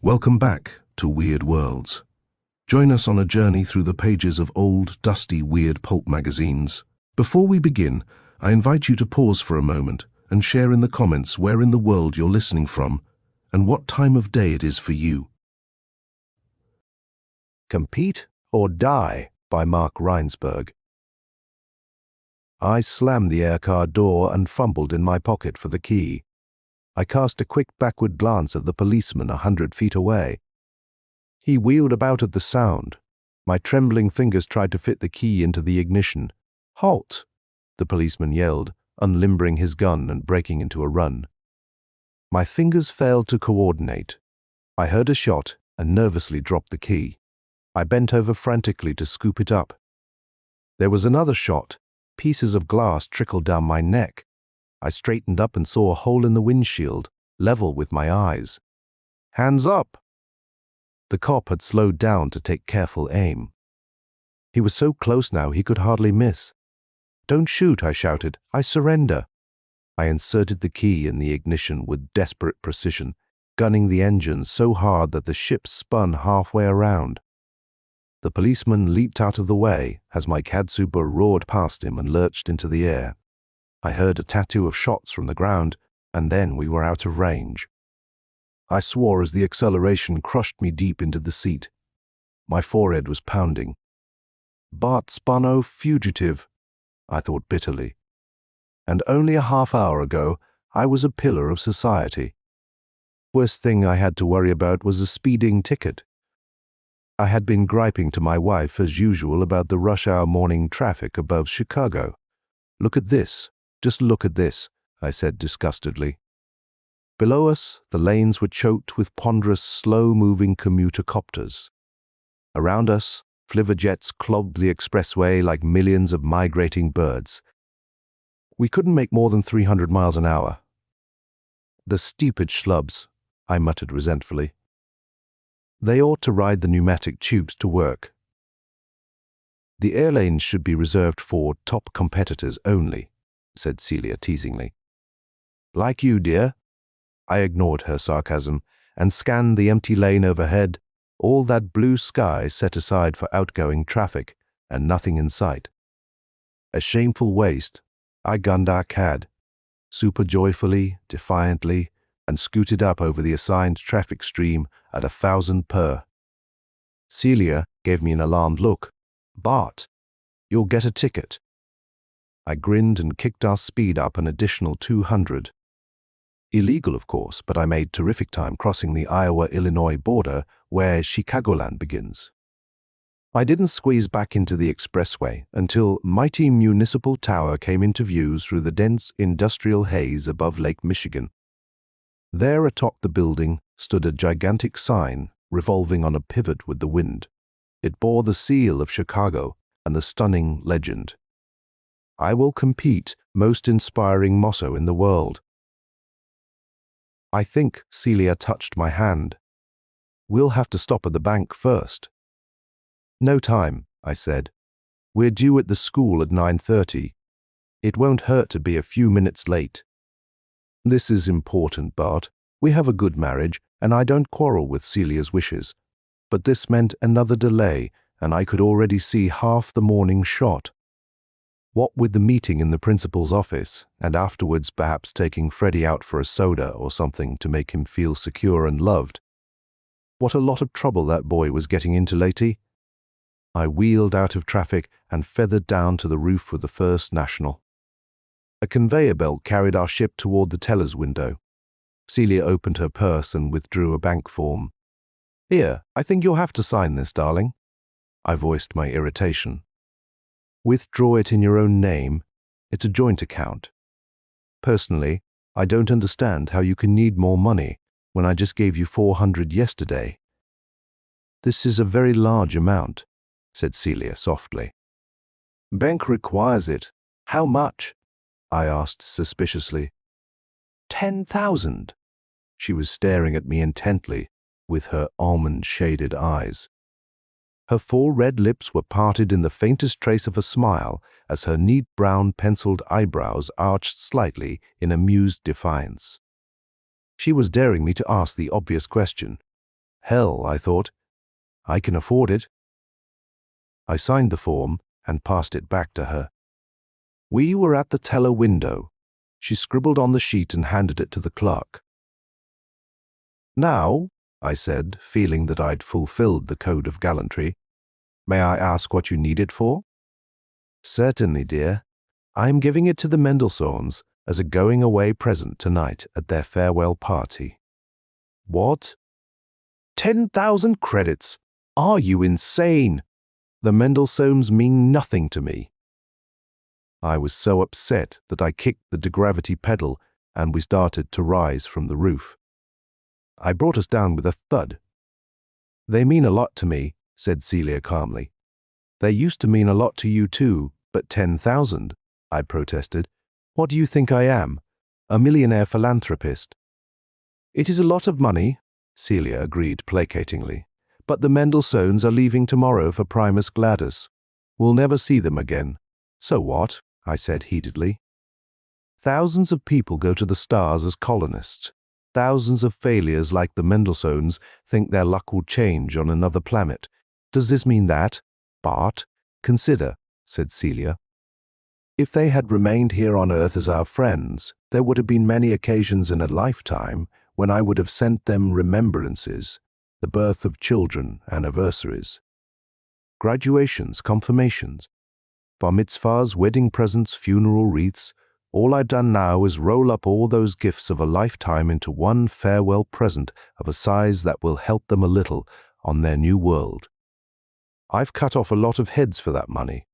Welcome back to Weird Worlds. Join us on a journey through the pages of old, dusty, weird pulp magazines. Before we begin, I invite you to pause for a moment and share in the comments where in the world you're listening from and what time of day it is for you. Compete or Die by Mark Reinsberg. I slammed the aircar door and fumbled in my pocket for the key. I cast a quick backward glance at the policeman 100 feet away. He wheeled about at the sound. My trembling fingers tried to fit the key into the ignition. "Halt!" the policeman yelled, unlimbering his gun and breaking into a run. My fingers failed to coordinate. I heard a shot and nervously dropped the key. I bent over frantically to scoop it up. There was another shot. Pieces of glass trickled down my neck. I straightened up and saw a hole in the windshield, level with my eyes. "Hands up!" The cop had slowed down to take careful aim. He was so close now he could hardly miss. "Don't shoot," I shouted. "I surrender." I inserted the key in the ignition with desperate precision, gunning the engine so hard that the ship spun halfway around. The policeman leaped out of the way as my CAD super roared past him and lurched into the air. I heard a tattoo of shots from the ground, and then we were out of range. I swore as the acceleration crushed me deep into the seat. My forehead was pounding. Bart Spano, fugitive, I thought bitterly. And only a half hour ago, I was a pillar of society. Worst thing I had to worry about was a speeding ticket. I had been griping to my wife as usual about the rush-hour morning traffic above Chicago. "Look at this. Just look at this," I said disgustedly. Below us, the lanes were choked with ponderous, slow-moving commuter copters. Around us, flivver jets clogged the expressway like millions of migrating birds. We couldn't make more than 300 miles an hour. "The stupid schlubs," I muttered resentfully. "They ought to ride the pneumatic tubes to work." "The air lanes should be reserved for top competitors only," said Celia teasingly. "Like you, dear." I ignored her sarcasm and scanned the empty lane overhead, all that blue sky set aside for outgoing traffic, and nothing in sight. A shameful waste, I gunned our CAD, super joyfully, defiantly, and scooted up over the assigned traffic stream at 1,000 per. Celia gave me an alarmed look. "Bart, you'll get a ticket." I grinned and kicked our speed up an additional 200. Illegal, of course, but I made terrific time crossing the Iowa-Illinois border where Chicagoland begins. I didn't squeeze back into the expressway until mighty Municipal Tower came into view through the dense industrial haze above Lake Michigan. There atop the building stood a gigantic sign revolving on a pivot with the wind. It bore the seal of Chicago and the stunning legend, "I will compete, most inspiring motto in the world." I think Celia touched my hand. "We'll have to stop at the bank first." "No time," I said. "We're due at the school at 9:30. It won't hurt to be a few minutes late." "This is important, Bart. We have a good marriage, and I don't quarrel with Celia's wishes. But this meant another delay, and I could already see half the morning shot. What with the meeting in the principal's office, and afterwards perhaps taking Freddie out for a soda or something to make him feel secure and loved. What a lot of trouble that boy was getting into lately. I wheeled out of traffic and feathered down to the roof of the First National. A conveyor belt carried our ship toward the teller's window. Celia opened her purse and withdrew a bank form. "Here, I think you'll have to sign this, darling." I voiced my irritation. "Withdraw it in your own name. It's a joint account. Personally, I don't understand how you can need more money when I just gave you 400 yesterday." "This is a very large amount," said Celia softly. "Bank requires it. How much?" I asked suspiciously. 10,000. She was staring at me intently with her almond-shaded eyes. Her full red lips were parted in the faintest trace of a smile as her neat brown penciled eyebrows arched slightly in amused defiance. She was daring me to ask the obvious question. Hell, I thought. I can afford it. I signed the form and passed it back to her. We were at the teller window. She scribbled on the sheet and handed it to the clerk. Now, I said, feeling that I'd fulfilled the code of gallantry, may I ask what you need it for? Certainly, dear. I am giving it to the Mendelssohns as a going-away present tonight at their farewell party. What? 10,000 credits! Are you insane? The Mendelssohns mean nothing to me. I was so upset that I kicked the degravity pedal and we started to rise from the roof. I brought us down with a thud. They mean a lot to me, said Celia calmly. They used to mean a lot to you too, but 10,000, I protested. What do you think I am? A millionaire philanthropist? It is a lot of money, Celia agreed placatingly, but the Mendelssohns are leaving tomorrow for Primus Gladys. We'll never see them again. So what? I said heatedly. Thousands of people go to the stars as colonists. Thousands of failures like the Mendelssohns think their luck will change on another planet. Does this mean that? Bart, consider, said Celia. If they had remained here on Earth as our friends, there would have been many occasions in a lifetime when I would have sent them remembrances, the birth of children, anniversaries, graduations, confirmations, bar mitzvahs, wedding presents, funeral wreaths. All I've done now is roll up all those gifts of a lifetime into one farewell present of a size that will help them a little on their new world. I've cut off a lot of heads for that money.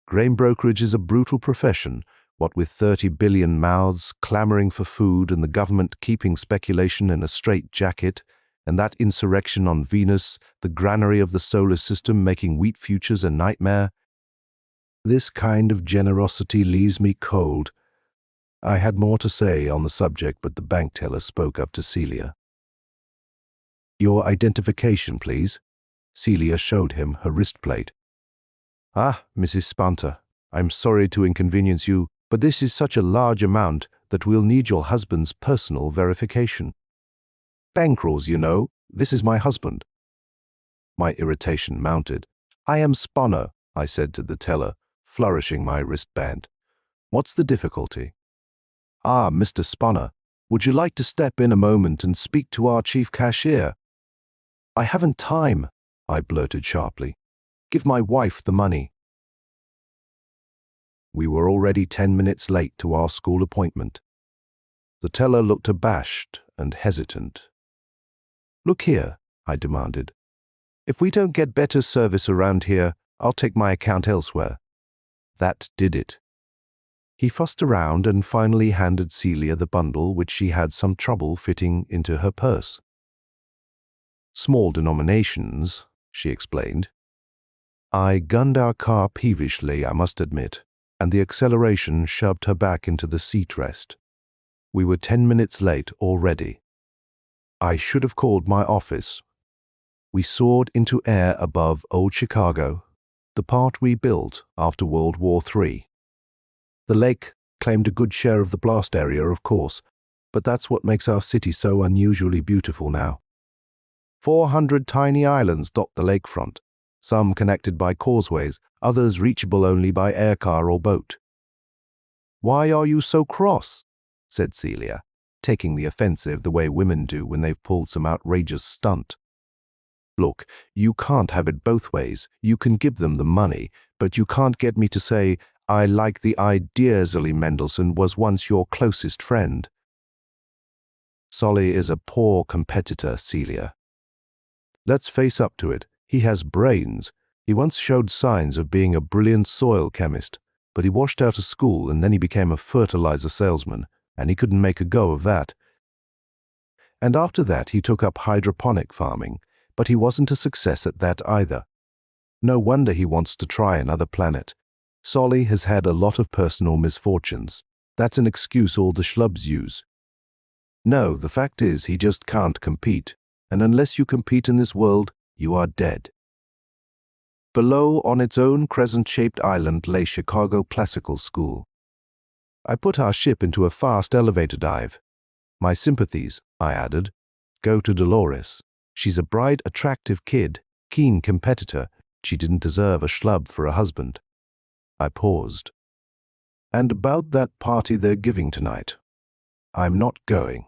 Grain brokerage is a brutal profession, what with 30 billion mouths clamoring for food and the government keeping speculation in a straitjacket, and that insurrection on Venus, the granary of the solar system making wheat futures a nightmare. This kind of generosity leaves me cold. I had more to say on the subject, but the bank teller spoke up to Celia. Your identification, please. Celia showed him her wristplate. Ah, Mrs. Spanter, I'm sorry to inconvenience you, but this is such a large amount that we'll need your husband's personal verification. Bankrolls, you know. This is my husband. My irritation mounted. I am Spanner, I said to the teller, flourishing my wristband. What's the difficulty? Ah, Mr. Spanner, would you like to step in a moment and speak to our chief cashier? I haven't time, I blurted sharply. Give my wife the money. We were already 10 minutes late to our school appointment. The teller looked abashed and hesitant. Look here, I demanded. If we don't get better service around here, I'll take my account elsewhere. That did it. He fussed around and finally handed Celia the bundle which she had some trouble fitting into her purse. Small denominations, she explained. I gunned our car peevishly, I must admit, and the acceleration shoved her back into the seat rest. We were 10 minutes late already. I should have called my office. We soared into air above old Chicago, the part we built after World War III. The lake claimed a good share of the blast area, of course, but that's what makes our city so unusually beautiful now. 400 tiny islands dot the lakefront, some connected by causeways, others reachable only by aircar or boat. Why are you so cross? Said Celia, taking the offensive the way women do when they've pulled some outrageous stunt. Look, you can't have it both ways. You can give them the money, but you can't get me to say, I like the idea Solly Mendelssohn was once your closest friend. Solly is a poor competitor, Celia. Let's face up to it. He has brains. He once showed signs of being a brilliant soil chemist, but he washed out of school and then he became a fertilizer salesman, and he couldn't make a go of that. And after that he took up hydroponic farming, but he wasn't a success at that either. No wonder he wants to try another planet. Solly has had a lot of personal misfortunes. That's an excuse all the schlubs use. No, the fact is he just can't compete, and unless you compete in this world, you are dead. Below, on its own crescent-shaped island, lay Chicago Classical School. I put our ship into a fast elevator dive. My sympathies, I added, go to Dolores. She's a bright, attractive kid, keen competitor. She didn't deserve a schlub for a husband. I paused. And about that party they're giving tonight. I'm not going.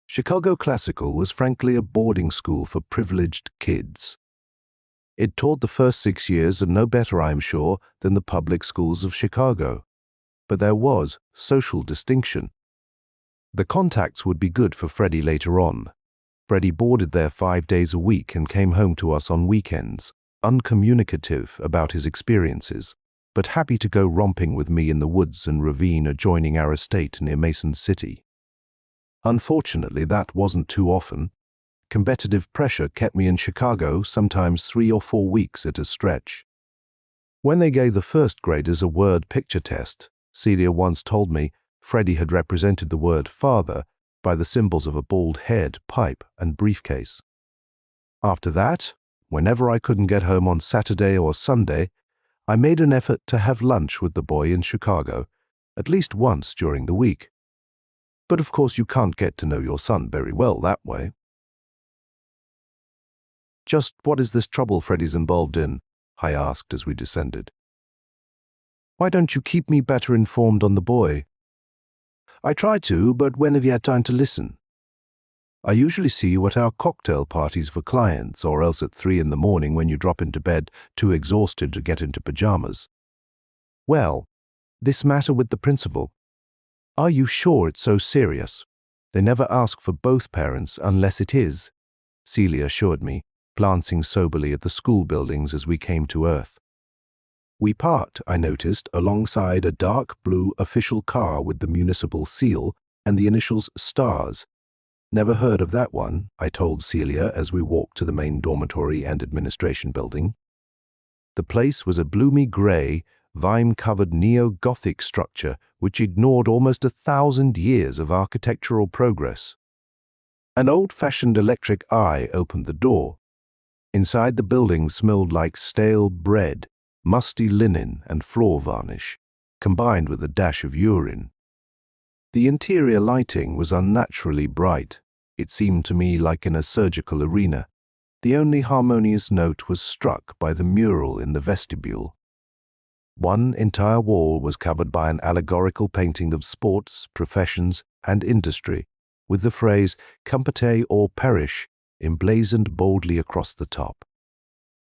Chicago Classical was frankly a boarding school for privileged kids. It taught the first 6 years, and no better, I'm sure, than the public schools of Chicago. But there was social distinction. The contacts would be good for Freddie later on. Freddie boarded there 5 days a week and came home to us on weekends, uncommunicative about his experiences, but happy to go romping with me in the woods and ravine adjoining our estate near Mason City. Unfortunately, that wasn't too often. Competitive pressure kept me in Chicago sometimes 3 or 4 weeks at a stretch. When they gave the first graders a word picture test, Celia once told me Freddie had represented the word father by the symbols of a bald head, pipe, and briefcase. After that, whenever I couldn't get home on Saturday or Sunday, I made an effort to have lunch with the boy in Chicago, at least once during the week. But of course you can't get to know your son very well that way. Just what is this trouble Freddie's involved in? I asked as we descended. Why don't you keep me better informed on the boy? I try to, but when have you had time to listen? I usually see you at our cocktail parties for clients, or else at 3 in the morning when you drop into bed too exhausted to get into pajamas. Well, this matter with the principal. Are you sure it's so serious? They never ask for both parents unless it is, Celia assured me, glancing soberly at the school buildings as we came to earth. We parked, I noticed, alongside a dark blue official car with the municipal seal and the initials STARS. Never heard of that one, I told Celia as we walked to the main dormitory and administration building. The place was a bloomy grey, vine-covered neo-Gothic structure which ignored almost 1,000 years of architectural progress. An old-fashioned electric eye opened the door. Inside, the building smelled like stale bread, musty linen and floor varnish, combined with a dash of urine. The interior lighting was unnaturally bright. It seemed to me like in a surgical arena. The only harmonious note was struck by the mural in the vestibule. One entire wall was covered by an allegorical painting of sports, professions, and industry, with the phrase "Compete or perish" emblazoned boldly across the top.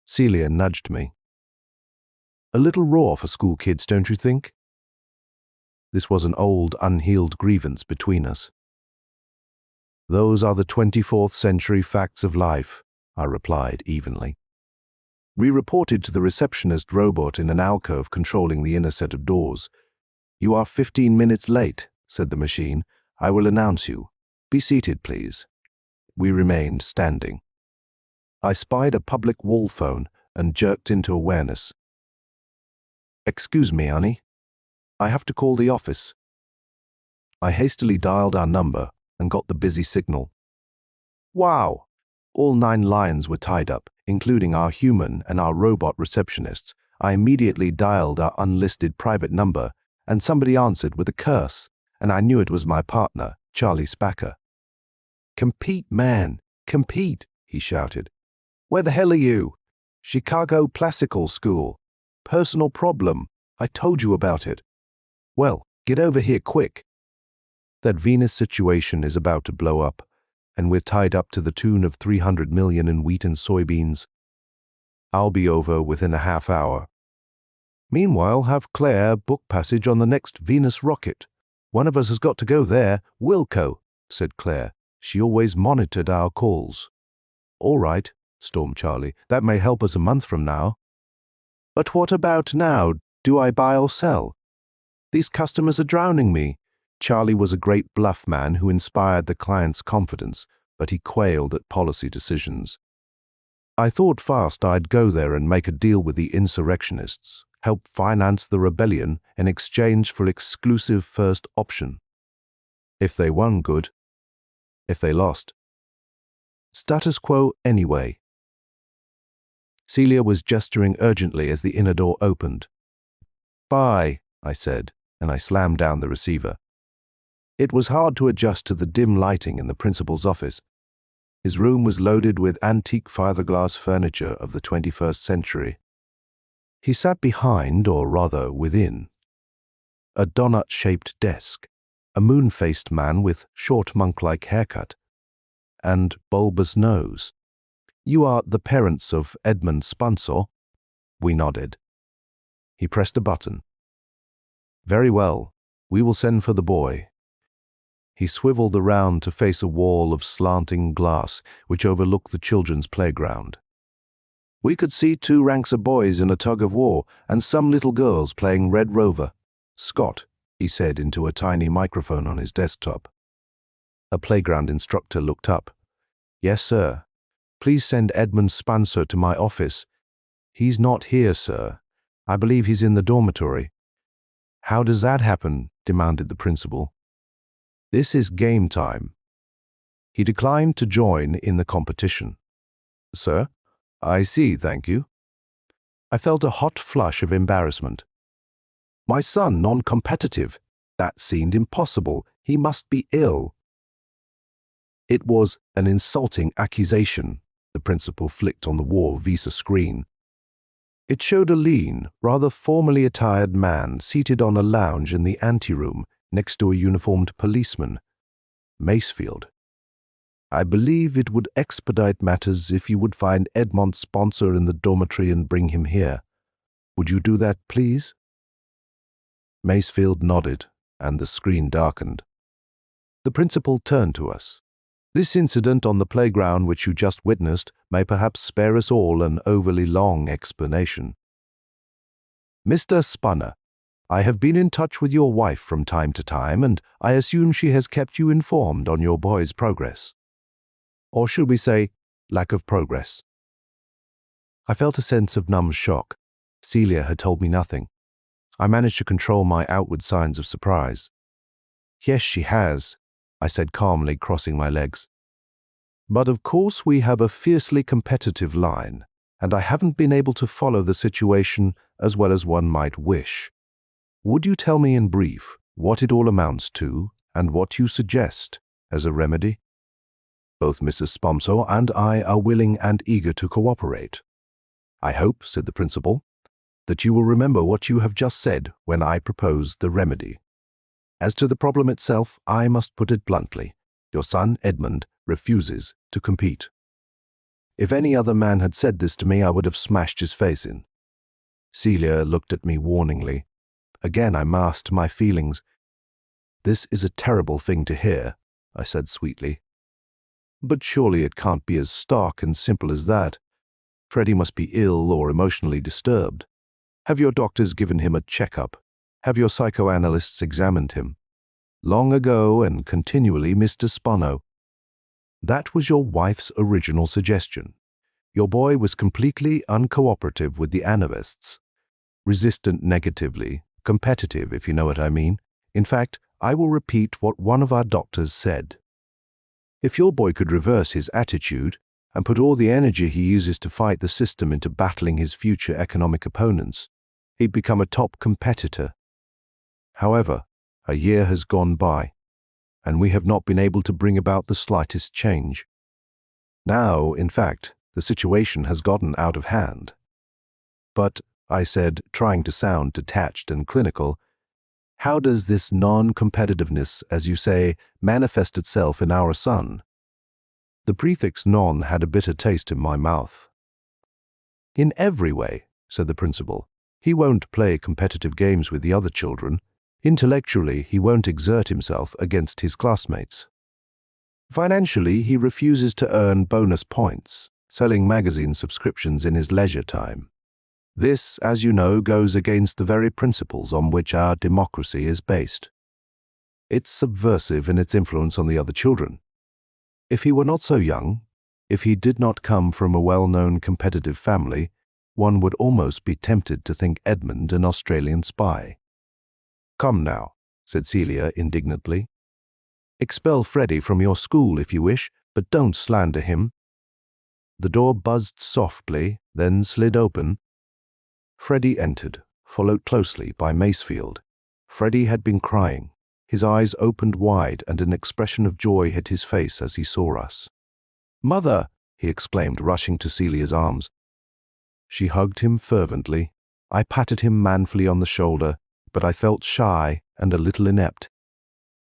Celia nudged me. A little raw for school kids, don't you think? This was an old, unhealed grievance between us. Those are the 24th century facts of life, I replied evenly. We reported to the receptionist robot in an alcove controlling the inner set of doors. You are 15 minutes late, said the machine. I will announce you. Be seated, please. We remained standing. I spied a public wall phone and jerked into awareness. Excuse me, Annie. I have to call the office. I hastily dialed our number and got the busy signal. Wow! All 9 lines were tied up, including our human and our robot receptionists. I immediately dialed our unlisted private number, and somebody answered with a curse, and I knew it was my partner, Charlie Spacker. Compete, man, compete, he shouted. Where the hell are you? Chicago Classical School. Personal problem. I told you about it. Well, get over here quick. That Venus situation is about to blow up, and we're tied up to the tune of 300 million in wheat and soybeans. I'll be over within a half hour. Meanwhile, have Claire book passage on the next Venus rocket. One of us has got to go there. Wilco, said Claire. She always monitored our calls. All right, stormed Charlie. That may help us a month from now. But what about now? Do I buy or sell? These customers are drowning me. Charlie was a great bluff man who inspired the client's confidence, but he quailed at policy decisions. I thought fast I'd go there and make a deal with the insurrectionists, help finance the rebellion in exchange for exclusive first option. If they won, good. If they lost, status quo anyway. Celia was gesturing urgently as the inner door opened. Bye, I said, and I slammed down the receiver. It was hard to adjust to the dim lighting in the principal's office. His room was loaded with antique fiberglass furniture of the 21st century. He sat behind, or rather within, a donut-shaped desk, a moon-faced man with short monk-like haircut and bulbous nose. "You are the parents of Edmund Spencer?" We nodded. He pressed a button. "Very well. We will send for the boy." He swiveled around to face a wall of slanting glass which overlooked the children's playground. "We could see 2 ranks of boys in a tug-of-war and some little girls playing Red Rover. Scott," he said into a tiny microphone on his desktop. A playground instructor looked up. "Yes, sir. Please send Edmund Spencer to my office." "He's not here, sir. I believe he's in the dormitory." "How does that happen?" demanded the principal. "This is game time." He declined to join in the competition. "Sir? I see, thank you." I felt a hot flush of embarrassment. My son non-competitive? That seemed impossible. He must be ill. It was an insulting accusation. The principal flicked on the war visa screen. It showed a lean, rather formally attired man seated on a lounge in the anteroom next to a uniformed policeman. Macefield. "I believe it would expedite matters if you would find Edmond Spencer in the dormitory and bring him here. Would you do that, please?" Macefield nodded, and the screen darkened. The principal turned to us. "This incident on the playground which you just witnessed may perhaps spare us all an overly long explanation. Mr. Spunner, I have been in touch with your wife from time to time, and I assume she has kept you informed on your boy's progress. Or should we say, lack of progress?" I felt a sense of numb shock. Celia had told me nothing. I managed to control my outward signs of surprise. "Yes, she has," I said calmly, crossing my legs. "But of course we have a fiercely competitive line, and I haven't been able to follow the situation as well as one might wish. Would you tell me in brief what it all amounts to and what you suggest as a remedy?" "Both Mrs. Spencer and I are willing and eager to cooperate." "I hope," said the principal, "that you will remember what you have just said when I propose the remedy. As to the problem itself, I must put it bluntly. Your son, Edmund, refuses to compete." If any other man had said this to me, I would have smashed his face in. Celia looked at me warningly. Again I masked my feelings. "This is a terrible thing to hear," I said sweetly. "But surely it can't be as stark and simple as that. Freddie must be ill or emotionally disturbed. Have your doctors given him a checkup? Have your psychoanalysts examined him?" "Long ago and continually, Mr. Spunner." "That was your wife's original suggestion. Your boy was completely uncooperative with the anarchists, resistant negatively, competitive, if you know what I mean. In fact, I will repeat what one of our doctors said. If your boy could reverse his attitude and put all the energy he uses to fight the system into battling his future economic opponents, he'd become a top competitor. However, a year has gone by, and we have not been able to bring about the slightest change. Now, in fact, the situation has gotten out of hand." "But," I said, trying to sound detached and clinical, "how does this non-competitiveness, as you say, manifest itself in our son?" The prefix non had a bitter taste in my mouth. "In every way," said the principal. "He won't play competitive games with the other children. Intellectually, he won't exert himself against his classmates. Financially, he refuses to earn bonus points, selling magazine subscriptions in his leisure time. This, as you know, goes against the very principles on which our democracy is based. It's subversive in its influence on the other children. If he were not so young, if he did not come from a well-known competitive family, one would almost be tempted to think Edmund an Australian spy." "Come now," said Celia indignantly. "Expel Freddie from your school if you wish, but don't slander him." The door buzzed softly, then slid open. Freddie entered, followed closely by Macefield. Freddie had been crying. His eyes opened wide and an expression of joy hit his face as he saw us. "Mother!" he exclaimed, rushing to Celia's arms. She hugged him fervently. I patted him manfully on the shoulder, but I felt shy and a little inept.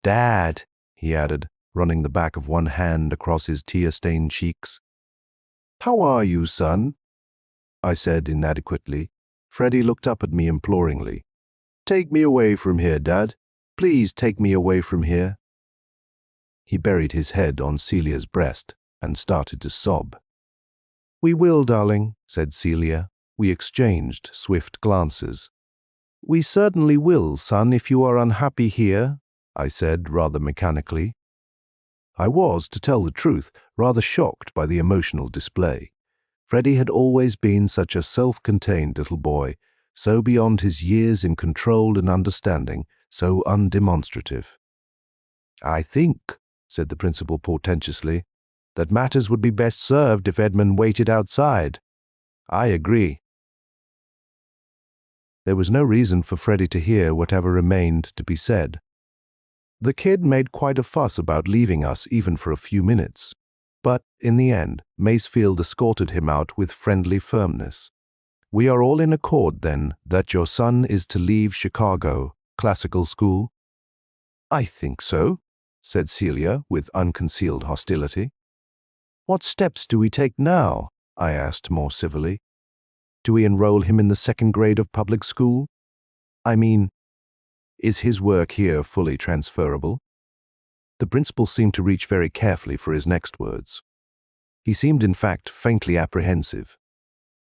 "Dad," he added, running the back of one hand across his tear-stained cheeks. "How are you, son?" I said inadequately. Freddie looked up at me imploringly. "Take me away from here, Dad. Please take me away from here." He buried his head on Celia's breast and started to sob. "We will, darling," said Celia. We exchanged swift glances. "We certainly will, son, if you are unhappy here," I said rather mechanically. I was, to tell the truth, rather shocked by the emotional display. Freddie had always been such a self-contained little boy, so beyond his years in control and understanding, so undemonstrative. "I think," said the principal portentously, "that matters would be best served if Edmund waited outside." "I agree." There was no reason for Freddie to hear whatever remained to be said. The kid made quite a fuss about leaving us even for a few minutes, but in the end, Macefield escorted him out with friendly firmness. "We are all in accord, then, that your son is to leave Chicago Classical School?" "I think so," said Celia with unconcealed hostility. "What steps do we take now?" I asked more civilly. "Do we enroll him in the second grade of public school? I mean, is his work here fully transferable?" The principal seemed to reach very carefully for his next words. He seemed, in fact, faintly apprehensive.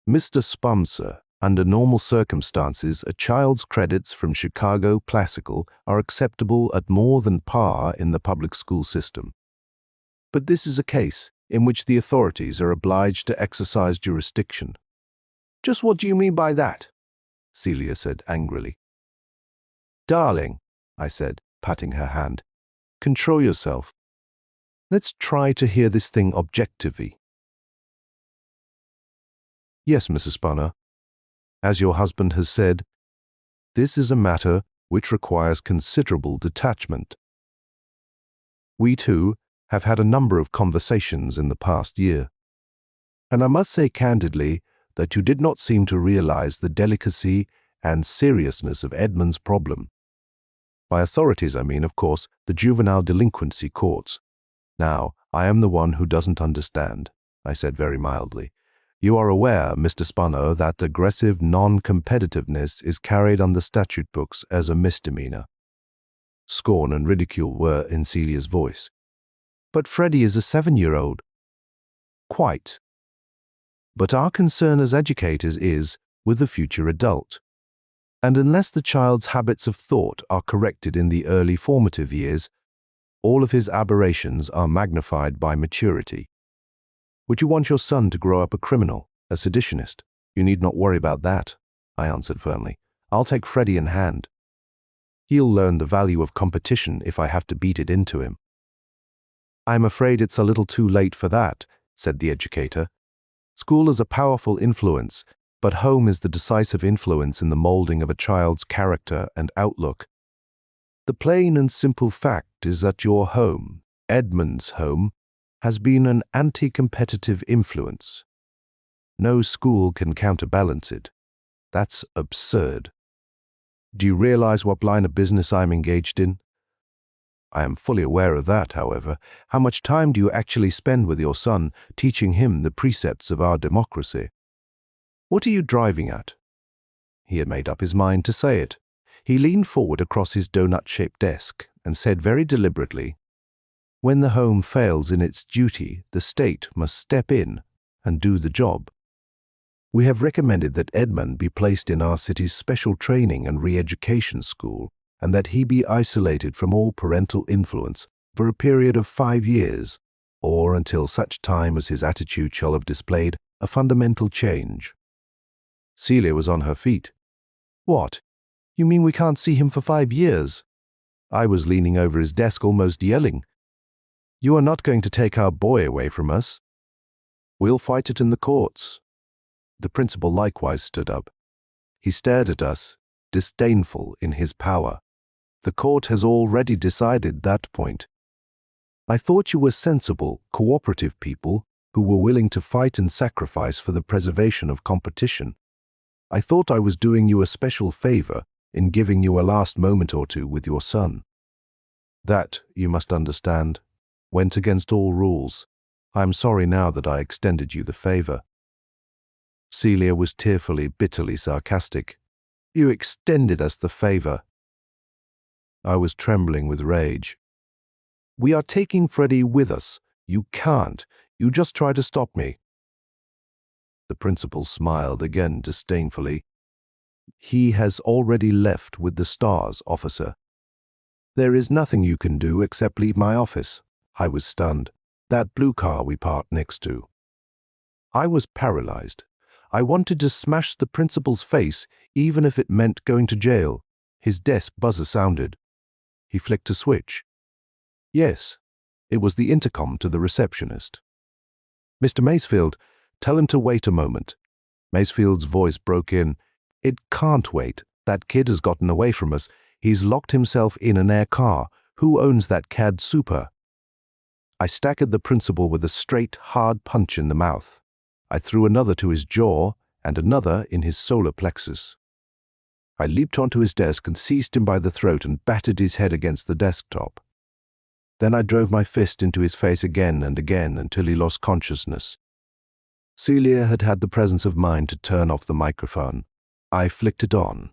"Mr. Sponsor, under normal circumstances, a child's credits from Chicago Classical are acceptable at more than par in the public school system. But this is a case in which the authorities are obliged to exercise jurisdiction." "Just what do you mean by that?" Celia said angrily. "Darling," I said, patting her hand, "control yourself. Let's try to hear this thing objectively." "Yes, Mrs. Spooner. As your husband has said, this is a matter which requires considerable detachment. We, too, have had a number of conversations in the past year, and I must say candidly that you did not seem to realize the delicacy and seriousness of Edmund's problem. By authorities, I mean, of course, the juvenile delinquency courts. Now, I am the one who doesn't understand," I said very mildly. "You are aware, Mr. Spooner, that aggressive non-competitiveness is carried on the statute books as a misdemeanor." Scorn and ridicule were in Celia's voice. "But Freddie is a 7-year-old. "Quite. But our concern as educators is with the future adult. And unless the child's habits of thought are corrected in the early formative years, all of his aberrations are magnified by maturity. Would you want your son to grow up a criminal, a seditionist? You need not worry about that," I answered firmly. "I'll take Freddie in hand. He'll learn the value of competition if I have to beat it into him." "I'm afraid it's a little too late for that," said the educator. "School is a powerful influence, but home is the decisive influence in the molding of a child's character and outlook. The plain and simple fact is that your home, Edmund's home, has been an anti-competitive influence. No school can counterbalance it. That's absurd. Do you realize what line of business I'm engaged in?" "I am fully aware of that, however. How much time do you actually spend with your son, teaching him the precepts of our democracy?" "What are you driving at?" He had made up his mind to say it. He leaned forward across his donut-shaped desk and said very deliberately, "When the home fails in its duty, the state must step in and do the job. We have recommended that Edmund be placed in our city's special training and re-education school, and that he be isolated from all parental influence for a period of 5 years, or until such time as his attitude shall have displayed a fundamental change." Celia was on her feet. "What? You mean we can't see him for 5 years?" I was leaning over his desk almost yelling. "You are not going to take our boy away from us." "We'll fight it in the courts." The principal likewise stood up. He stared at us, disdainful in his power. The court has already decided that point. I thought you were sensible, cooperative people who were willing to fight and sacrifice for the preservation of competition. I thought I was doing you a special favor in giving you a last moment or two with your son. That, you must understand, went against all rules. I am sorry now that I extended you the favor." Celia was tearfully, bitterly sarcastic. "You extended us the favor." I was trembling with rage. "We are taking Freddie with us. You can't. You just try to stop me." The principal smiled again disdainfully. "He has already left with the stars, officer. There is nothing you can do except leave my office." I was stunned. "That blue car we parked next to." I was paralyzed. I wanted to smash the principal's face, even if it meant going to jail. His desk buzzer sounded. He flicked a switch. Yes, it was the intercom to the receptionist. "Mr. Macefield, tell him to wait a moment." Macefield's voice broke in. "It can't wait. That kid has gotten away from us. He's locked himself in an air car. Who owns that CAD Super?" I staggered the principal with a straight, hard punch in the mouth. I threw another to his jaw and another in his solar plexus. I leaped onto his desk and seized him by the throat and battered his head against the desktop. Then I drove my fist into his face again and again until he lost consciousness. Celia had had the presence of mind to turn off the microphone. I flicked it on.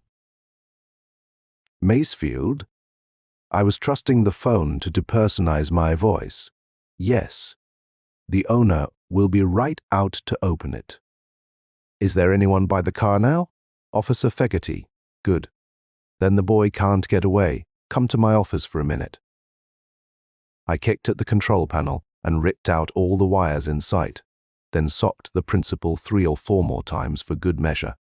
"Macefield?" I was trusting the phone to depersonalize my voice. "Yes. The owner will be right out to open it." "Is there anyone by the car now?" "Officer Fogarty." "Good. Then the boy can't get away. Come to my office for a minute." I kicked at the control panel and ripped out all the wires in sight, then socked the principal 3 or 4 more times for good measure.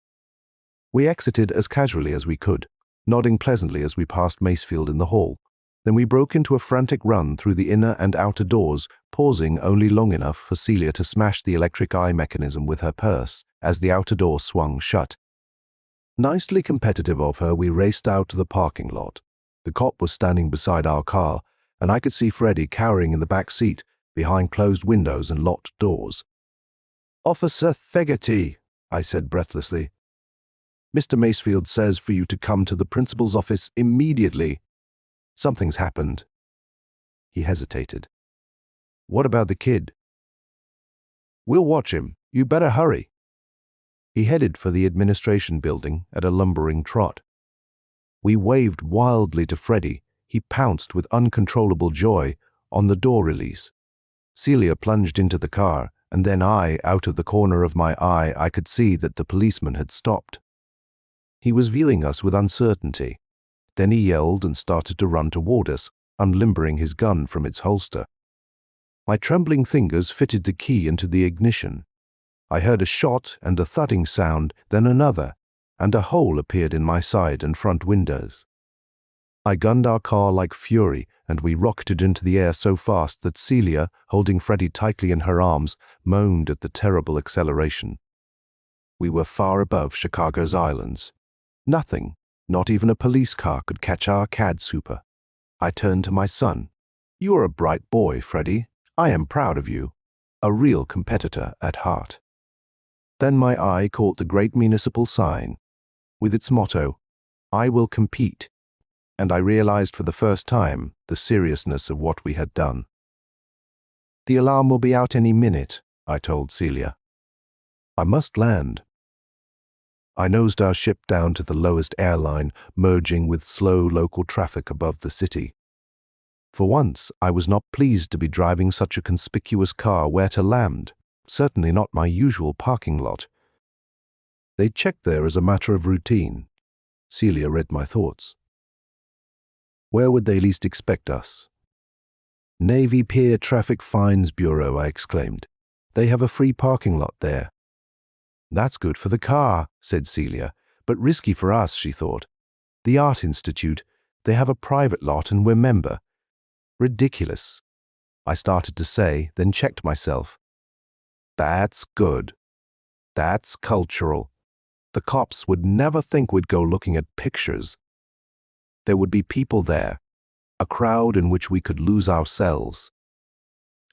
We exited as casually as we could, nodding pleasantly as we passed Macefield in the hall. Then we broke into a frantic run through the inner and outer doors, pausing only long enough for Celia to smash the electric eye mechanism with her purse as the outer door swung shut. Nicely competitive of her, we raced out to the parking lot. The cop was standing beside our car, and I could see Freddie cowering in the back seat, behind closed windows and locked doors. "Officer Fogarty," I said breathlessly. "Mr. Macefield says for you to come to the principal's office immediately. Something's happened." He hesitated. "What about the kid?" "We'll watch him. You better hurry." He headed for the administration building at a lumbering trot. We waved wildly to Freddie. He pounced with uncontrollable joy on the door release. Celia plunged into the car, and then out of the corner of my eye, I could see that the policeman had stopped. He was viewing us with uncertainty. Then he yelled and started to run toward us, unlimbering his gun from its holster. My trembling fingers fitted the key into the ignition. I heard a shot and a thudding sound, then another, and a hole appeared in my side and front windows. I gunned our car like fury, and we rocketed into the air so fast that Celia, holding Freddie tightly in her arms, moaned at the terrible acceleration. We were far above Chicago's islands. Nothing, not even a police car, could catch our CAD Super. I turned to my son. "You are a bright boy, Freddie. I am proud of you. A real competitor at heart." Then my eye caught the great municipal sign, with its motto, "I will compete," and I realized for the first time the seriousness of what we had done. "The alarm will be out any minute," I told Celia. "I must land." I nosed our ship down to the lowest airline, merging with slow local traffic above the city. For once, I was not pleased to be driving such a conspicuous car where to land, certainly not my usual parking lot. They checked there as a matter of routine. Celia read my thoughts. Where would they least expect us? "Navy Pier Traffic Fines Bureau," I exclaimed. "They have a free parking lot there." "That's good for the car," said Celia, "but risky for us," she thought. "The Art Institute, they have a private lot and we're member." Ridiculous, I started to say, then checked myself. That's good. That's cultural. The cops would never think we'd go looking at pictures. There would be people there, a crowd in which we could lose ourselves.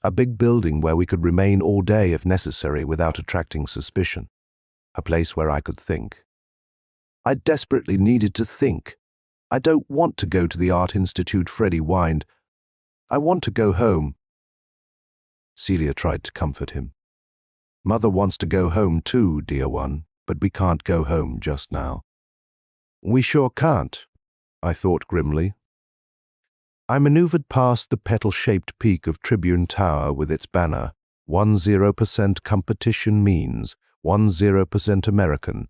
A big building where we could remain all day if necessary without attracting suspicion. A place where I could think. I desperately needed to think. I don't want to go to the Art Institute, Freddie whined. I want to go home. Celia tried to comfort him. Mother wants to go home too, dear one, but we can't go home just now. We sure can't, I thought grimly. I maneuvered past the petal-shaped peak of Tribune Tower with its banner, 10% competition means 10% American,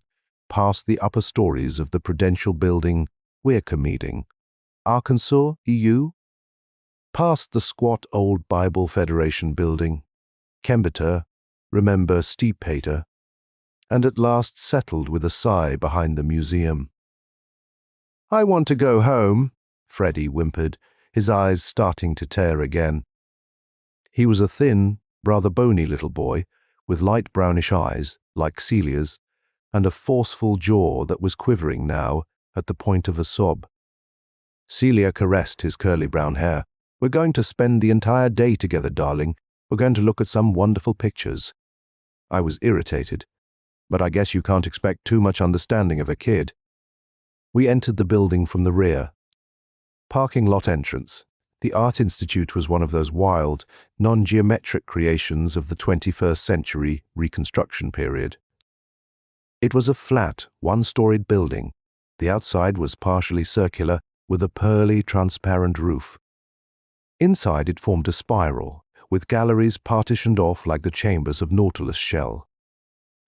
past the upper stories of the Prudential Building, Weirker meeting, Arkansas, EU, past the squat old Bible Federation building, Kembeter, remember Steephater, and at last settled with a sigh behind the museum. I want to go home, Freddie whimpered, his eyes starting to tear again. He was a thin, rather bony little boy, with light brownish eyes, like Celia's, and a forceful jaw that was quivering now at the point of a sob. Celia caressed his curly brown hair. We're going to spend the entire day together, darling. We're going to look at some wonderful pictures. I was irritated, but I guess you can't expect too much understanding of a kid. We entered the building from the rear. Parking lot entrance. The Art Institute was one of those wild, non-geometric creations of the 21st century Reconstruction period. It was a flat, one-storied building. The outside was partially circular, with a pearly, transparent roof. Inside it formed a spiral, with galleries partitioned off like the chambers of Nautilus shell.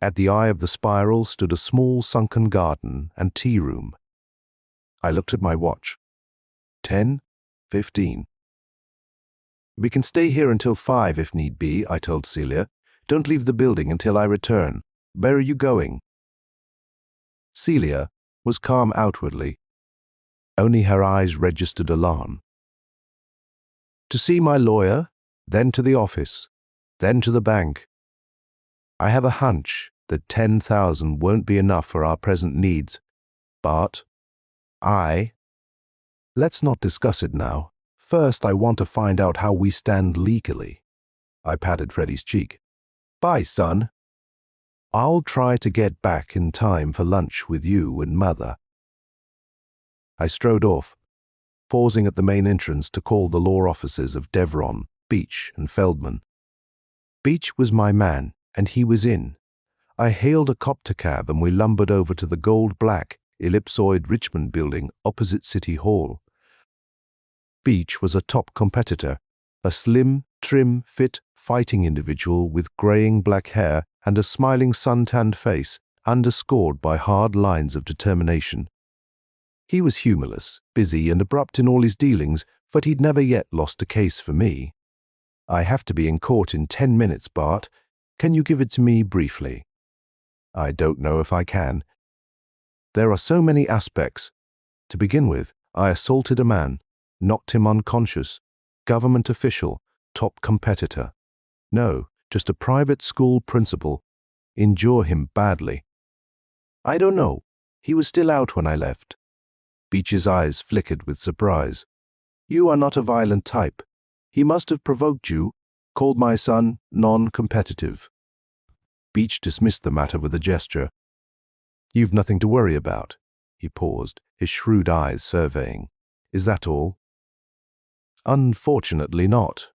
At the eye of the spiral stood a small sunken garden and tea room. I looked at my watch. 10:15. We can stay here until 5 if need be, I told Celia. Don't leave the building until I return. Where are you going? Celia was calm outwardly. Only her eyes registered alarm. To see my lawyer, then to the office, then to the bank. I have a hunch that 10,000 won't be enough for our present needs, but Let's not discuss it now. First, I want to find out how we stand legally. I patted Freddie's cheek. Bye, son. I'll try to get back in time for lunch with you and Mother. I strode off, pausing at the main entrance to call the law offices of Devron, Beach, and Feldman. Beach was my man, and he was in. I hailed a copter cab and we lumbered over to the gold-black, ellipsoid Richmond building opposite City Hall. Beach was a top competitor, a slim, trim, fit, fighting individual with graying black hair and a smiling sun-tanned face underscored by hard lines of determination. He was humorless, busy and abrupt in all his dealings, but he'd never yet lost a case for me. I have to be in court in 10 minutes, Bart. Can you give it to me briefly? I don't know if I can. There are so many aspects. To begin with, I assaulted a man, knocked him unconscious, government official, top competitor. No, just a private school principal. Injure him badly. I don't know. He was still out when I left. Beach's eyes flickered with surprise. You are not a violent type. He must have provoked you, called my son non-competitive. Beach dismissed the matter with a gesture. You've nothing to worry about. He paused, his shrewd eyes surveying. Is that all? Unfortunately not.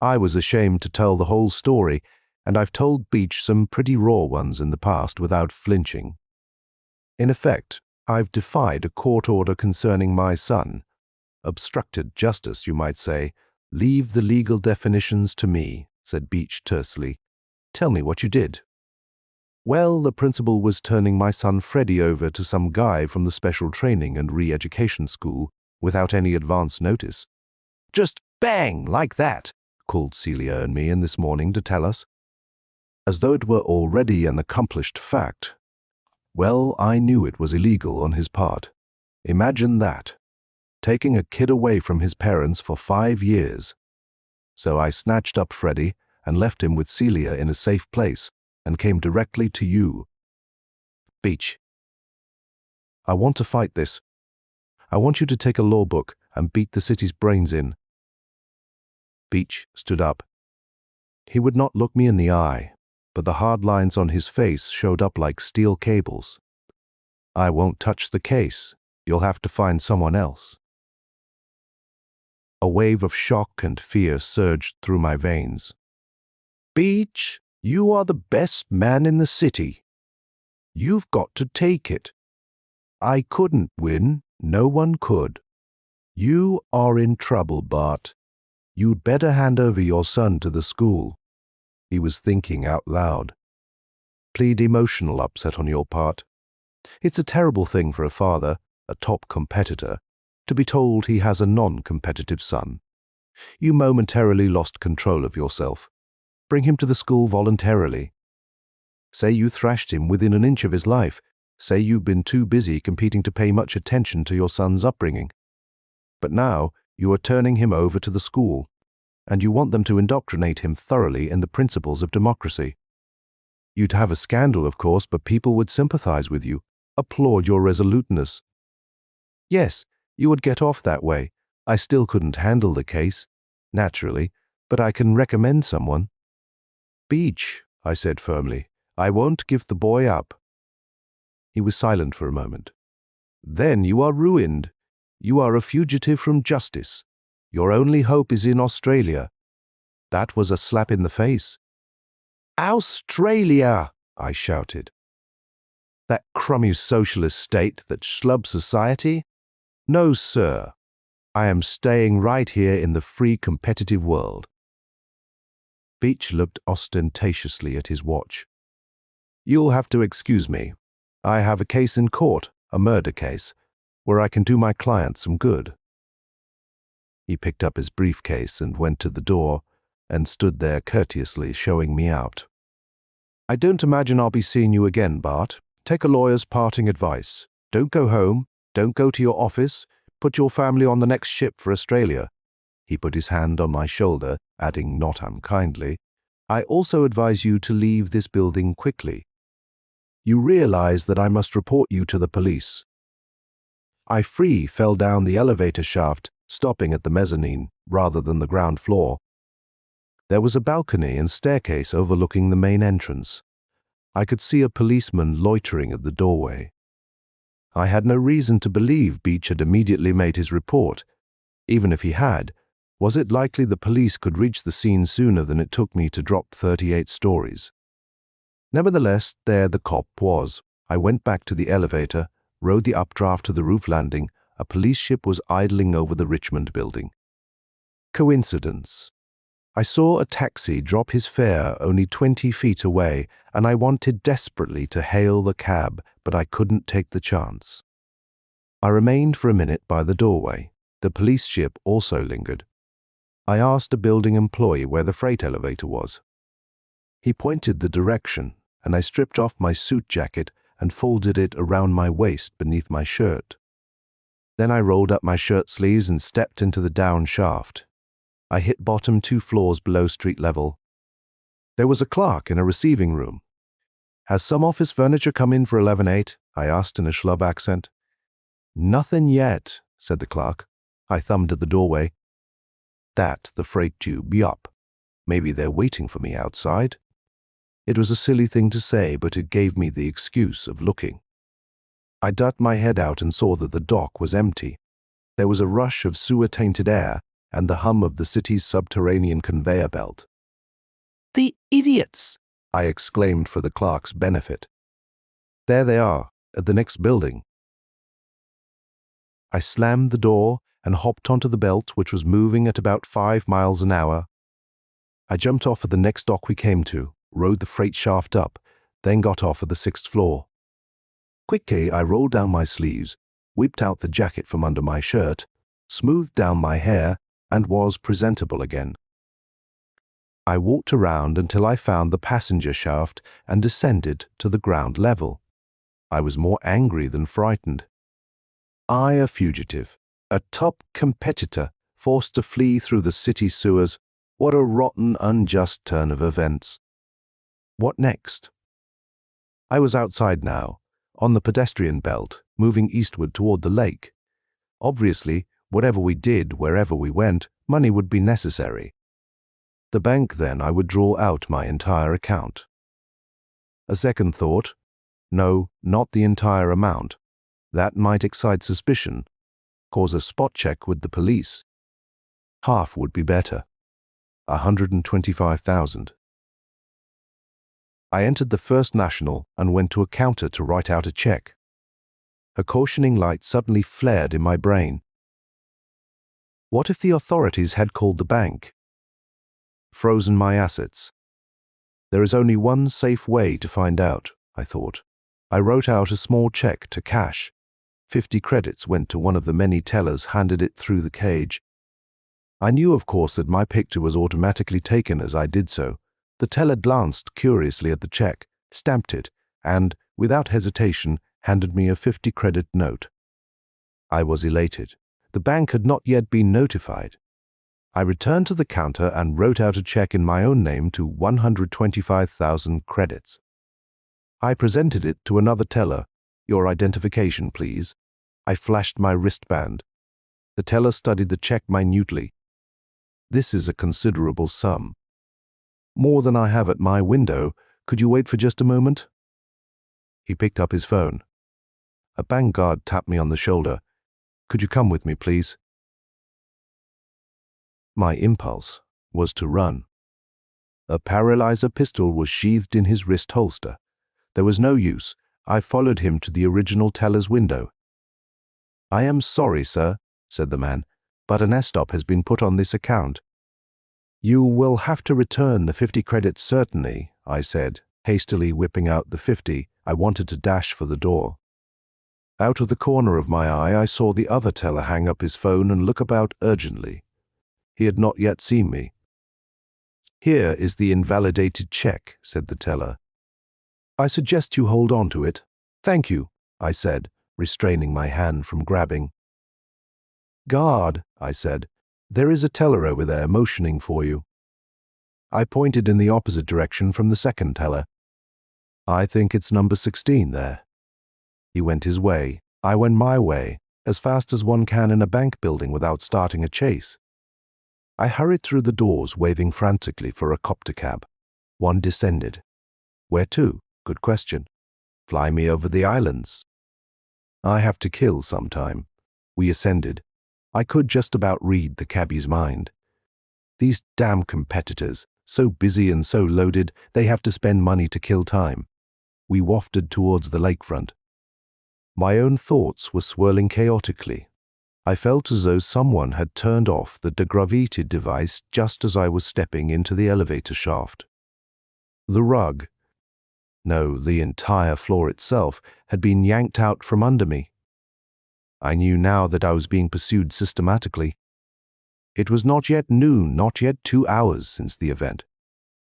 I was ashamed to tell the whole story, and I've told Beach some pretty raw ones in the past without flinching. In effect, I've defied a court order concerning my son. Obstructed justice, you might say. Leave the legal definitions to me, said Beach tersely. Tell me what you did. Well, the principal was turning my son Freddie over to some guy from the special training and re-education school without any advance notice. Just bang, like that, called Celia and me in this morning to tell us. As though it were already an accomplished fact. Well, I knew it was illegal on his part. Imagine that. Taking a kid away from his parents for 5 years. So I snatched up Freddie and left him with Celia in a safe place and came directly to you. Beach. I want to fight this. I want you to take a law book and beat the city's brains in." Beach stood up. He would not look me in the eye, but the hard lines on his face showed up like steel cables. "I won't touch the case. You'll have to find someone else." A wave of shock and fear surged through my veins. "Beach, you are the best man in the city. You've got to take it. I couldn't win. No one could. You are in trouble, Bart. You'd better hand over your son to the school." He was thinking out loud. "Plead emotional upset on your part. It's a terrible thing for a father, a top competitor, to be told he has a non-competitive son. You momentarily lost control of yourself. Bring him to the school voluntarily. Say you thrashed him within an inch of his life. Say you've been too busy competing to pay much attention to your son's upbringing. But now you are turning him over to the school, and you want them to indoctrinate him thoroughly in the principles of democracy. You'd have a scandal, of course, but people would sympathize with you, applaud your resoluteness. Yes, you would get off that way. I still couldn't handle the case, naturally, but I can recommend someone." "Beach," I said firmly, "I won't give the boy up." He was silent for a moment. "Then you are ruined. You are a fugitive from justice. Your only hope is in Australia." That was a slap in the face. "Australia!" I shouted. "That crummy socialist state, that schlub society? No, sir. I am staying right here in the free competitive world." Beach looked ostentatiously at his watch. "You'll have to excuse me. I have a case in court, a murder case, where I can do my client some good." He picked up his briefcase and went to the door and stood there courteously showing me out. "I don't imagine I'll be seeing you again, Bart. Take a lawyer's parting advice. Don't go home. Don't go to your office. Put your family on the next ship for Australia." He put his hand on my shoulder, adding not unkindly, "I also advise you to leave this building quickly. You realize that I must report you to the police." I fell down the elevator shaft, stopping at the mezzanine rather than the ground floor. There was a balcony and staircase overlooking the main entrance. I could see a policeman loitering at the doorway. I had no reason to believe Beach had immediately made his report. Even if he had, was it likely the police could reach the scene sooner than it took me to drop 38 stories? Nevertheless, there the cop was. I went back to the elevator, rode the updraft to the roof landing. A police ship was idling over the Richmond building. Coincidence. I saw a taxi drop his fare only 20 feet away, and I wanted desperately to hail the cab, but I couldn't take the chance. I remained for a minute by the doorway. The police ship also lingered. I asked a building employee where the freight elevator was. He pointed the direction, and I stripped off my suit jacket and folded it around my waist beneath my shirt. Then I rolled up my shirt sleeves and stepped into the down shaft. I hit bottom 2 floors below street level. There was a clerk in a receiving room. "Has some office furniture come in for 11/8? I asked in a schlub accent. "Nothing yet," said the clerk. I thumbed at the doorway. "That the freight tube, yup. Maybe they're waiting for me outside." It was a silly thing to say, but it gave me the excuse of looking. I ducked my head out and saw that the dock was empty. There was a rush of sewer-tainted air and the hum of the city's subterranean conveyor belt. "The idiots!" I exclaimed for the clerk's benefit. "There they are, at the next building." I slammed the door and hopped onto the belt, which was moving at about 5 miles an hour. I jumped off at the next dock we came to, rode the freight shaft up, then got off at the 6th floor. Quickly, I rolled down my sleeves, whipped out the jacket from under my shirt, smoothed down my hair, and was presentable again. I walked around until I found the passenger shaft and descended to the ground level. I was more angry than frightened. I, a fugitive, a top competitor, forced to flee through the city sewers. What a rotten, unjust turn of events. What next? I was outside now, on the pedestrian belt, moving eastward toward the lake. Obviously, whatever we did, wherever we went, money would be necessary. The bank, then, I would draw out my entire account. A second thought, no, not the entire amount. That might excite suspicion, cause a spot check with the police. Half would be better. 125,000. I entered the First National and went to a counter to write out a check. A cautioning light suddenly flared in my brain. What if the authorities had called the bank? Frozen my assets. There is only one safe way to find out, I thought. I wrote out a small check to cash. 50 credits went to one of the many tellers, handed it through the cage. I knew, of course, that my picture was automatically taken as I did so. The teller glanced curiously at the check, stamped it, and, without hesitation, handed me a 50-credit note. I was elated. The bank had not yet been notified. I returned to the counter and wrote out a check in my own name to 125,000 credits. I presented it to another teller. Your identification, please. I flashed my wristband. The teller studied the check minutely. This is a considerable sum. More than I have at my window. Could you wait for just a moment? He picked up his phone. A bank guard tapped me on the shoulder. Could you come with me, please? My impulse was to run. A paralyzer pistol was sheathed in his wrist holster. There was no use. I followed him to the original teller's window. I am sorry, sir, said the man, but an S-stop has been put on this account. You will have to return the 50 credits certainly, I said, hastily whipping out the 50. I wanted to dash for the door. Out of the corner of my eye, I saw the other teller hang up his phone and look about urgently. He had not yet seen me. Here is the invalidated check, said the teller. I suggest you hold on to it. Thank you, I said, restraining my hand from grabbing. Guard, I said, there is a teller over there motioning for you. I pointed in the opposite direction from the second teller. I think it's number 16 there. He went his way. I went my way, as fast as one can in a bank building without starting a chase. I hurried through the doors, waving frantically for a copter cab. One descended. Where to? Good question. Fly me over the islands. I have to kill sometime. We ascended. I could just about read the cabbie's mind. These damn competitors, so busy and so loaded, they have to spend money to kill time. We wafted towards the lakefront. My own thoughts were swirling chaotically. I felt as though someone had turned off the degravity device just as I was stepping into the elevator shaft. The rug, no, the entire floor itself, had been yanked out from under me. I knew now that I was being pursued systematically. It was not yet noon, not yet 2 hours since the event.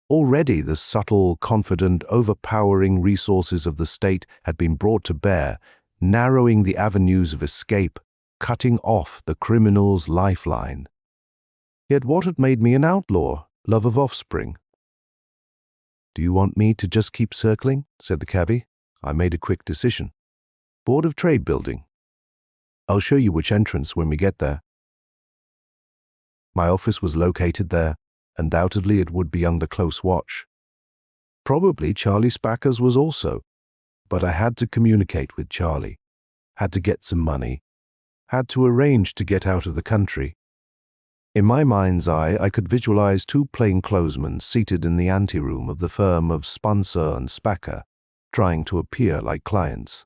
Already the subtle, confident, overpowering resources of the state had been brought to bear, narrowing the avenues of escape, cutting off the criminal's lifeline. Yet what had made me an outlaw? Love of offspring. Do you want me to just keep circling? Said the cabbie. I made a quick decision. Board of Trade building. I'll show you which entrance when we get there. My office was located there. Undoubtedly it would be under close watch. Probably Charlie Spacker's was also. But I had to communicate with Charlie. Had to get some money. Had to arrange to get out of the country. In my mind's eye, I could visualize 2 plainclothesmen seated in the anteroom of the firm of Sponsor and Spacker, trying to appear like clients.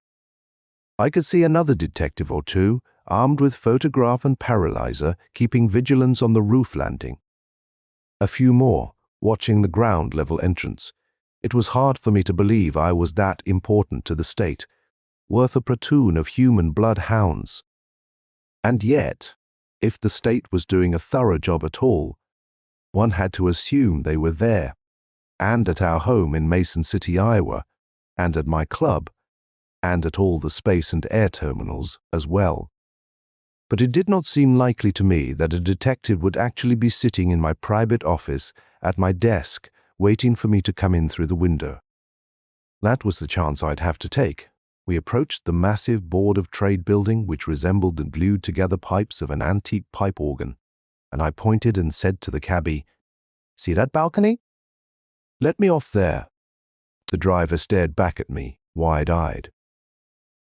I could see another detective or 2, armed with photograph and paralyzer, keeping vigilance on the roof landing. A few more, watching the ground-level entrance. It was hard for me to believe I was that important to the state, worth a platoon of human bloodhounds. And yet, if the state was doing a thorough job at all, one had to assume they were there, and at our home in Mason City, Iowa, and at my club, and at all the space and air terminals as well. But it did not seem likely to me that a detective would actually be sitting in my private office at my desk, waiting for me to come in through the window. That was the chance I'd have to take. We approached the massive Board of Trade building, which resembled the glued-together pipes of an antique pipe organ, and I pointed and said to the cabbie, "See that balcony? Let me off there." The driver stared back at me, wide-eyed.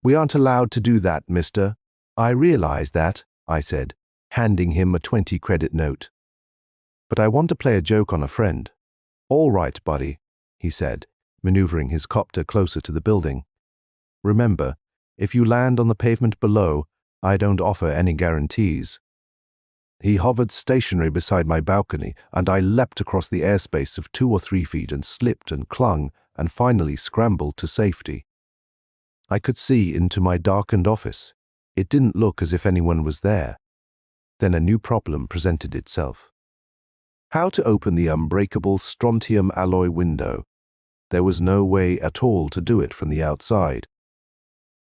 "We aren't allowed to do that, mister." "I realize that," I said, handing him a 20-credit note. "But I want to play a joke on a friend." "All right, buddy," he said, maneuvering his copter closer to the building. "Remember, if you land on the pavement below, I don't offer any guarantees." He hovered stationary beside my balcony, and I leapt across the airspace of 2 or 3 feet and slipped and clung and finally scrambled to safety. I could see into my darkened office. It didn't look as if anyone was there. Then a new problem presented itself. How to open the unbreakable strontium alloy window? There was no way at all to do it from the outside.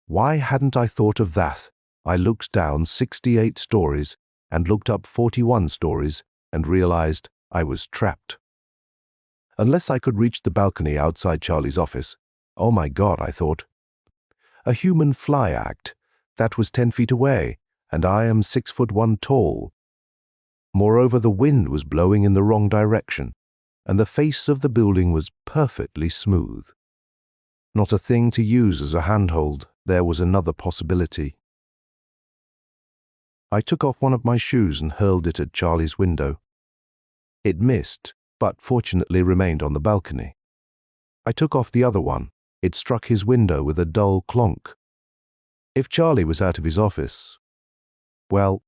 Why hadn't I thought of that? I looked down 68 stories and looked up 41 stories and realized I was trapped. Unless I could reach the balcony outside Charlie's office, oh my God, I thought. A human fly act. That was 10 feet away, and I am 6'1" tall. Moreover, the wind was blowing in the wrong direction, and the face of the building was perfectly smooth. Not a thing to use as a handhold. There was another possibility. I took off one of my shoes and hurled it at Charlie's window. It missed, but fortunately remained on the balcony. I took off the other one. It struck his window with a dull clonk. If Charlie was out of his office, well,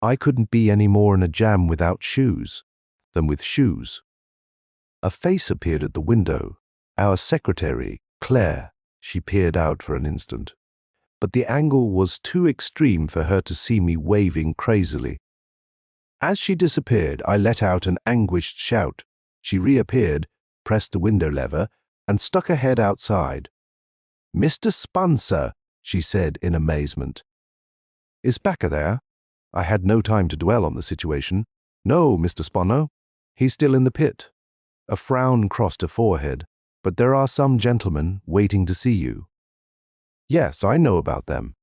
I couldn't be any more in a jam without shoes than with shoes. A face appeared at the window. Our secretary, Claire. She peered out for an instant, but the angle was too extreme for her to see me waving crazily. As she disappeared, I let out an anguished shout. She reappeared, pressed the window lever, and stuck her head outside. "Mr. Spencer," she said in amazement. "Is Backer there?" I had no time to dwell on the situation. "No, Mr. Spanner. He's still in the pit." A frown crossed her forehead. "But there are some gentlemen waiting to see you." "Yes, I know about them.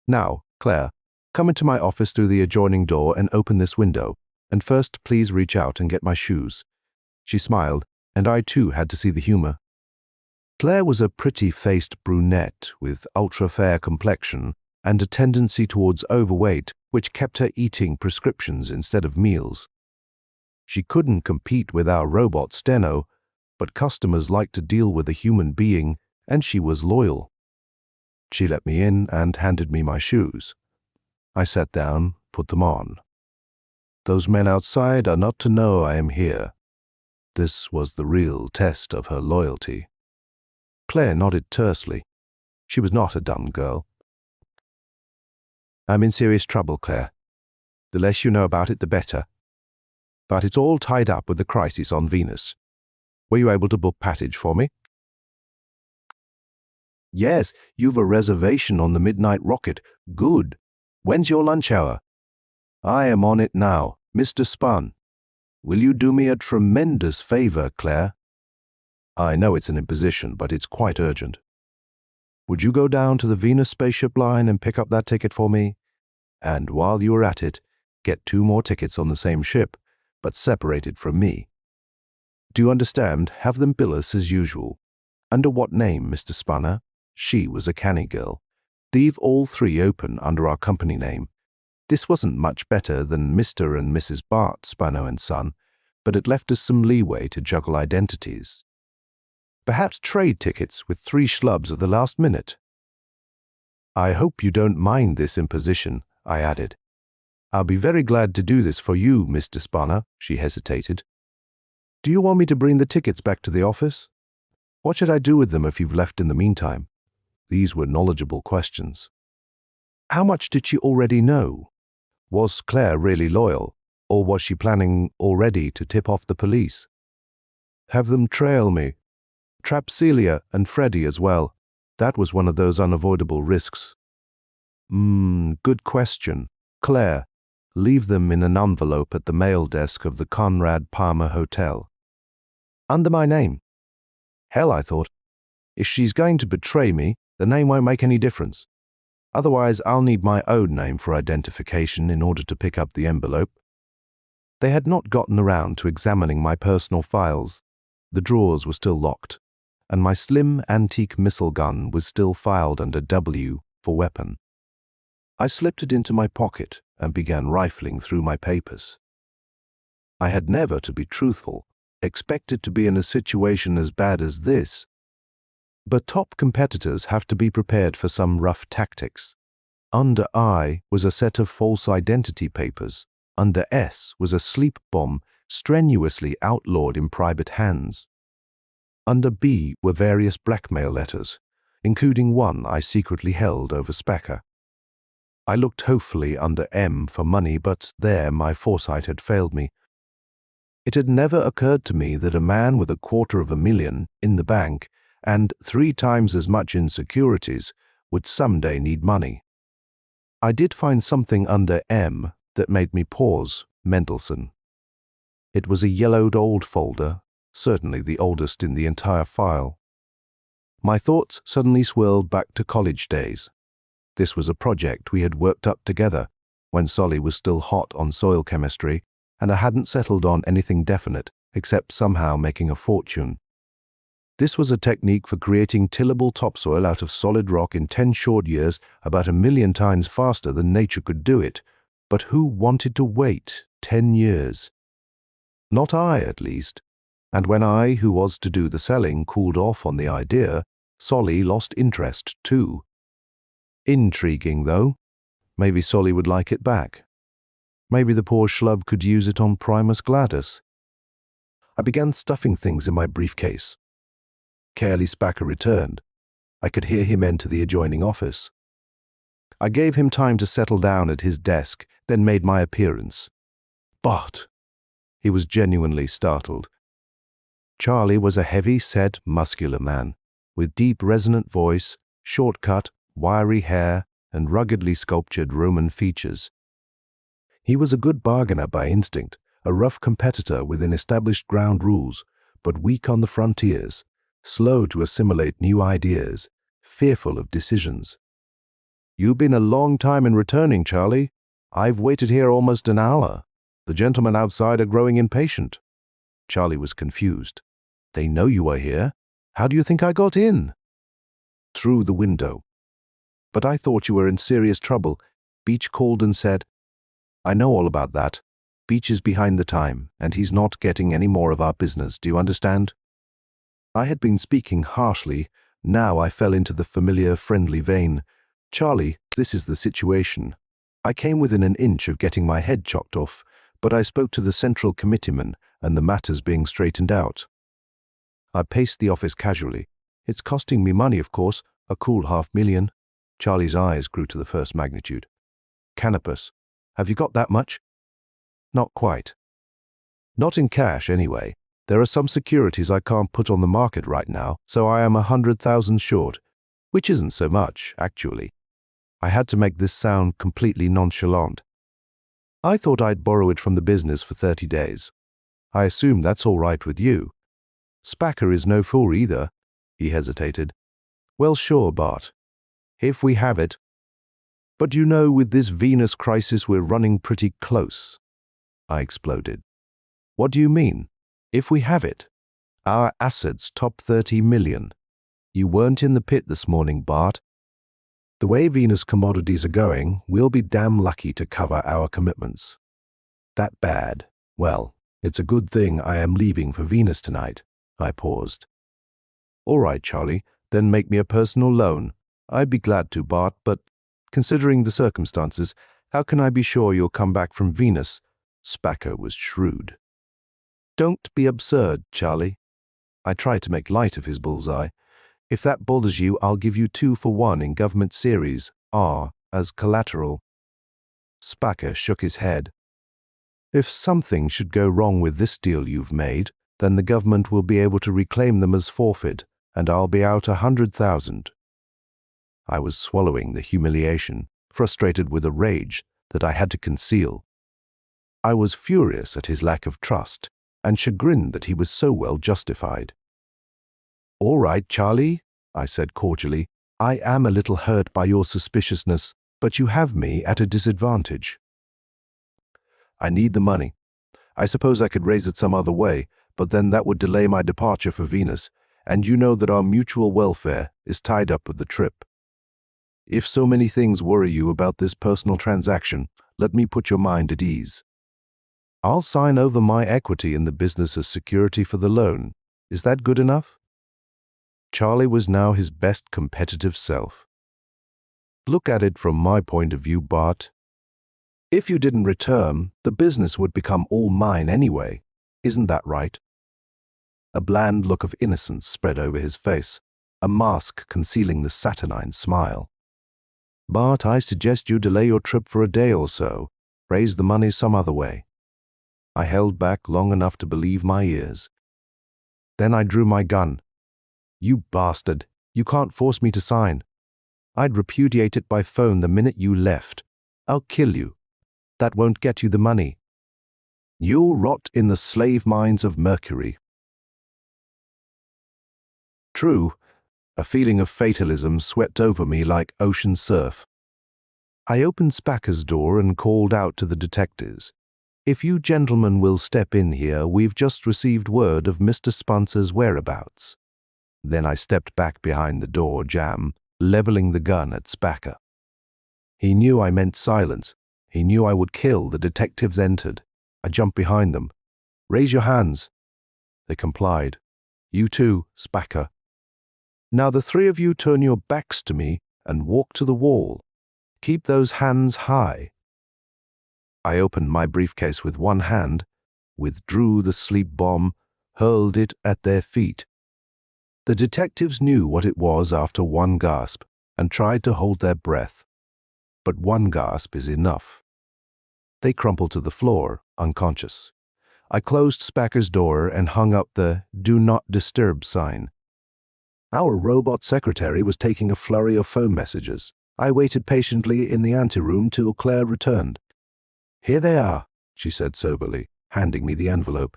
Now, Claire, come into my office through the adjoining door and open this window. And first, please reach out and get my shoes." She smiled, and I too had to see the humor. Claire was a pretty-faced brunette with ultra-fair complexion and a tendency towards overweight, which kept her eating prescriptions instead of meals. She couldn't compete with our robot steno, but customers liked to deal with a human being, and she was loyal. She let me in and handed me my shoes. I sat down, put them on. Those men outside are not to know I am here. This was the real test of her loyalty. Claire nodded tersely. She was not a dumb girl. "I'm in serious trouble, Claire. The less you know about it, the better. But it's all tied up with the crisis on Venus. Were you able to book passage for me?" "Yes, you've a reservation on the midnight rocket. Good. When's your lunch hour?" "I am on it now. Mr. Spahn. Will you do me a tremendous favor, Claire?" "I know it's an imposition, but it's quite urgent." "Would you go down to the Venus spaceship line and pick up that ticket for me? And while you are at it, get 2 more tickets on the same ship, but separated from me. Do you understand? Have them bill us as usual." "Under what name, Mr. Spanner?" She was a canny girl. "Leave all 3 open under our company name." This wasn't much better than Mr. and Mrs. Bart Spanner and Son, but it left us some leeway to juggle identities. "Perhaps trade tickets with 3 schlubs at the last minute." "I hope you don't mind this imposition," I added. "I'll be very glad to do this for you, Mr. Spanner." She hesitated. "Do you want me to bring the tickets back to the office? What should I do with them if you've left in the meantime?" These were knowledgeable questions. How much did she already know? Was Claire really loyal, or was she planning already to tip off the police? "Have them trail me. Trap Celia and Freddie as well. That was one of those unavoidable risks." Good question. Claire, leave them in an envelope at the mail desk of the Conrad Palmer Hotel. Under my name. Hell, I thought. If she's going to betray me, The name won't make any difference. Otherwise, I'll need my own name for identification in order to pick up the envelope. They had not gotten around to examining my personal files. The drawers were still locked, and my slim antique missile gun was still filed under W for weapon. I slipped it into my pocket and began rifling through my papers. I had never, to be truthful, expected to be in a situation as bad as this. But top competitors have to be prepared for some rough tactics. Under I was a set of false identity papers. Under S was a sleep bomb strenuously outlawed in private hands. Under B were various blackmail letters, including one I secretly held over Spacker. I looked hopefully under M for money, but there my foresight had failed me. It had never occurred to me that a man with $250,000 in the bank and 3 times as much in securities would someday need money. I did find something under M that made me pause. Mendelssohn. It was a yellowed old folder, certainly the oldest in the entire file. My thoughts suddenly swirled back to college days. This was a project we had worked up together when Solly was still hot on soil chemistry, and I hadn't settled on anything definite except somehow making a fortune. This was a technique for creating tillable topsoil out of solid rock in 10 short years, about 1,000,000 times faster than nature could do it. But who wanted to wait 10 years? Not I, at least. And when I, who was to do the selling, cooled off on the idea, Solly lost interest too. Intriguing, though. Maybe Solly would like it back. Maybe the poor schlub could use it on Primus Gladys. I began stuffing things in my briefcase. Carely Spacker returned. I could hear him enter the adjoining office. I gave him time to settle down at his desk, then made my appearance. But he was genuinely startled. Charlie was a heavy-set, muscular man, with deep, resonant voice, short-cut, wiry hair, and ruggedly sculptured Roman features. He was a good bargainer by instinct, a rough competitor within established ground rules, but weak on the frontiers, slow to assimilate new ideas, fearful of decisions. "You've been a long time in returning, Charlie. I've waited here almost an hour. The gentlemen outside are growing impatient." Charlie was confused. "They know you are here. How do you think I got in?" "Through the window. But I thought you were in serious trouble. Beach called and said." "I know all about that. Beach is behind the time, and he's not getting any more of our business. Do you understand?" I had been speaking harshly. Now I fell into the familiar, friendly vein. "Charlie, this is the situation. I came within an inch of getting my head chopped off, but I spoke to the central committeeman and the matter's being straightened out." I paced the office casually. "It's costing me money, of course, a cool $500,000. Charlie's eyes grew to the first magnitude. "Canopus, have you got that much?" "Not quite. Not in cash, anyway. There are some securities I can't put on the market right now, so I am 100,000 short, which isn't so much, actually." I had to make this sound completely nonchalant. "I thought I'd borrow it from the business for 30 days. I assume that's all right with you." "Spacker is no fool either." He hesitated. "Well, sure, Bart. If we have it. But you know, with this Venus crisis, we're running pretty close." I exploded. "What do you mean? If we have it? Our assets top 30 million. You weren't in the pit this morning, Bart. The way Venus commodities are going, we'll be damn lucky to cover our commitments." "That bad? Well, it's a good thing I am leaving for Venus tonight." I paused. "All right, Charlie, then make me a personal loan. I'd be glad to, Bart, but considering the circumstances, how can I be sure you'll come back from Venus?" Spacker was shrewd. "Don't be absurd, Charlie." I tried to make light of his bullseye. "If that bothers you, I'll give you 2 for 1 in government series, R, as collateral." Spacker shook his head. "If something should go wrong with this deal you've made, then the government will be able to reclaim them as forfeit, and I'll be out 100,000. I was swallowing the humiliation, frustrated with a rage that I had to conceal. I was furious at his lack of trust, and chagrined that he was so well justified. "All right, Charlie," I said cordially, I am a little hurt by your suspiciousness, but you have me at a disadvantage. I need the money. I suppose I could raise it some other way, but then that would delay my departure for Venus, and you know that our mutual welfare is tied up with the trip. If so many things worry you about this personal transaction, let me put your mind at ease. I'll sign over my equity in the business as security for the loan. Is that good enough? Charlie was now his best competitive self. Look at it from my point of view, Bart. If you didn't return, the business would become all mine anyway. Isn't that right? A bland look of innocence spread over his face, a mask concealing the saturnine smile. Bart, I suggest you delay your trip for a day or so. Raise the money some other way. I held back long enough to believe my ears. Then I drew my gun. You bastard, you can't force me to sign. I'd repudiate it by phone the minute you left. I'll kill you. That won't get you the money. You'll rot in the slave mines of Mercury. True, a feeling of fatalism swept over me like ocean surf. I opened Spacker's door and called out to the detectives. If you gentlemen will step in here, we've just received word of Mr. Spencer's whereabouts. Then I stepped back behind the door jamb, leveling the gun at Spacker. He knew I meant silence. He knew I would kill. The detectives entered. I jumped behind them. Raise your hands. They complied. You too, Spacker. Now the three of you turn your backs to me and walk to the wall. Keep those hands high. I opened my briefcase with one hand, withdrew the sleep bomb, hurled it at their feet. The detectives knew what it was after one gasp and tried to hold their breath. But one gasp is enough. They crumpled to the floor, unconscious. I closed Spacker's door and hung up the "Do Not Disturb" sign. Our robot secretary was taking a flurry of phone messages. I waited patiently in the anteroom till Claire returned. Here they are, she said soberly, handing me the envelope.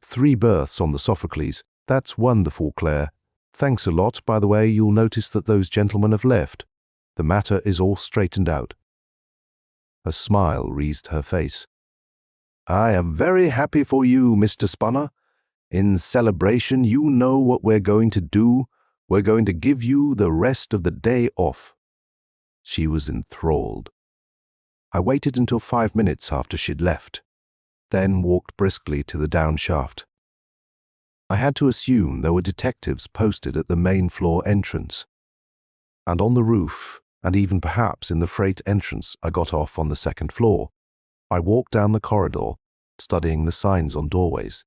3 berths on the Sophocles. That's wonderful, Claire. Thanks a lot. By the way, you'll notice that those gentlemen have left. The matter is all straightened out. A smile wreathed her face. I am very happy for you, Mr. Spunner. In celebration, you know what we're going to do. We're going to give you the rest of the day off. She was enthralled. I waited until 5 minutes after she'd left, then walked briskly to the down shaft. I had to assume there were detectives posted at the main floor entrance. And on the roof, and even perhaps in the freight entrance, I got off on the 2nd floor. I walked down the corridor, studying the signs on doorways.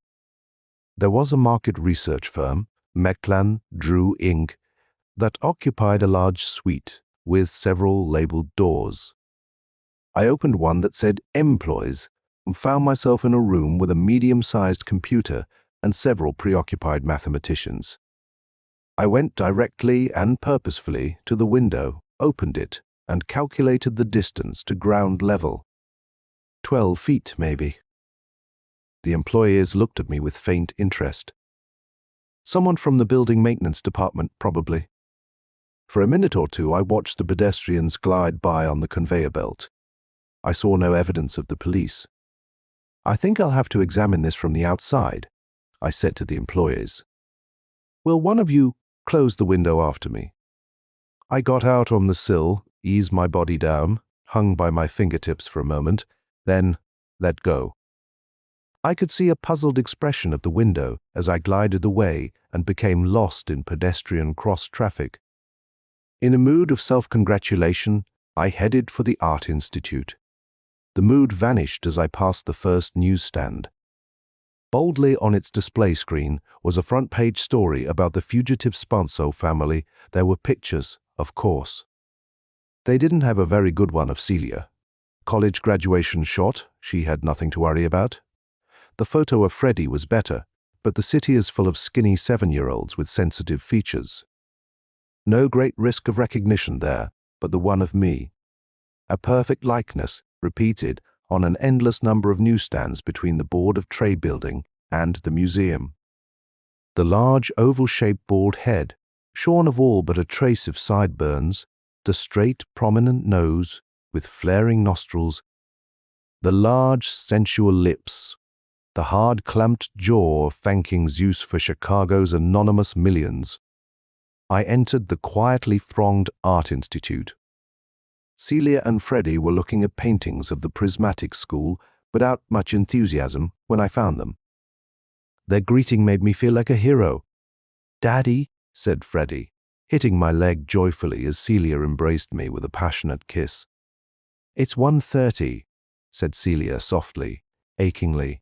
There was a market research firm, Meclan, Drew, Inc., that occupied a large suite with several labeled doors. I opened one that said Employs and found myself in a room with a medium-sized computer and several preoccupied mathematicians. I went directly and purposefully to the window, opened it, and calculated the distance to ground level. 12 feet, maybe. The employees looked at me with faint interest. Someone from the building maintenance department, probably. For a minute or two, I watched the pedestrians glide by on the conveyor belt. I saw no evidence of the police. I think I'll have to examine this from the outside, I said to the employees. Will one of you close the window after me? I got out on the sill, eased my body down, hung by my fingertips for a moment, then let go. I could see a puzzled expression at the window as I glided away and became lost in pedestrian cross-traffic. In a mood of self-congratulation, I headed for the Art Institute. The mood vanished as I passed the first newsstand. Boldly on its display screen was a front-page story about the fugitive Sponso family. There were pictures, of course. They didn't have a very good one of Celia. College graduation shot, she had nothing to worry about. The photo of Freddie was better, but the city is full of skinny 7-year-olds with sensitive features. No great risk of recognition there, but the one of me. A perfect likeness, repeated on an endless number of newsstands between the Board of Trade building and the museum. The large oval-shaped bald head, shorn of all but a trace of sideburns, the straight, prominent nose with flaring nostrils, the large, sensual lips, the hard, clamped jaw thanking Zeus for Chicago's anonymous millions. I entered the quietly thronged Art Institute. Celia and Freddie were looking at paintings of the prismatic school without much enthusiasm when I found them. Their greeting made me feel like a hero. "Daddy," said Freddie, hitting my leg joyfully as Celia embraced me with a passionate kiss. "It's 1:30, said Celia softly, achingly.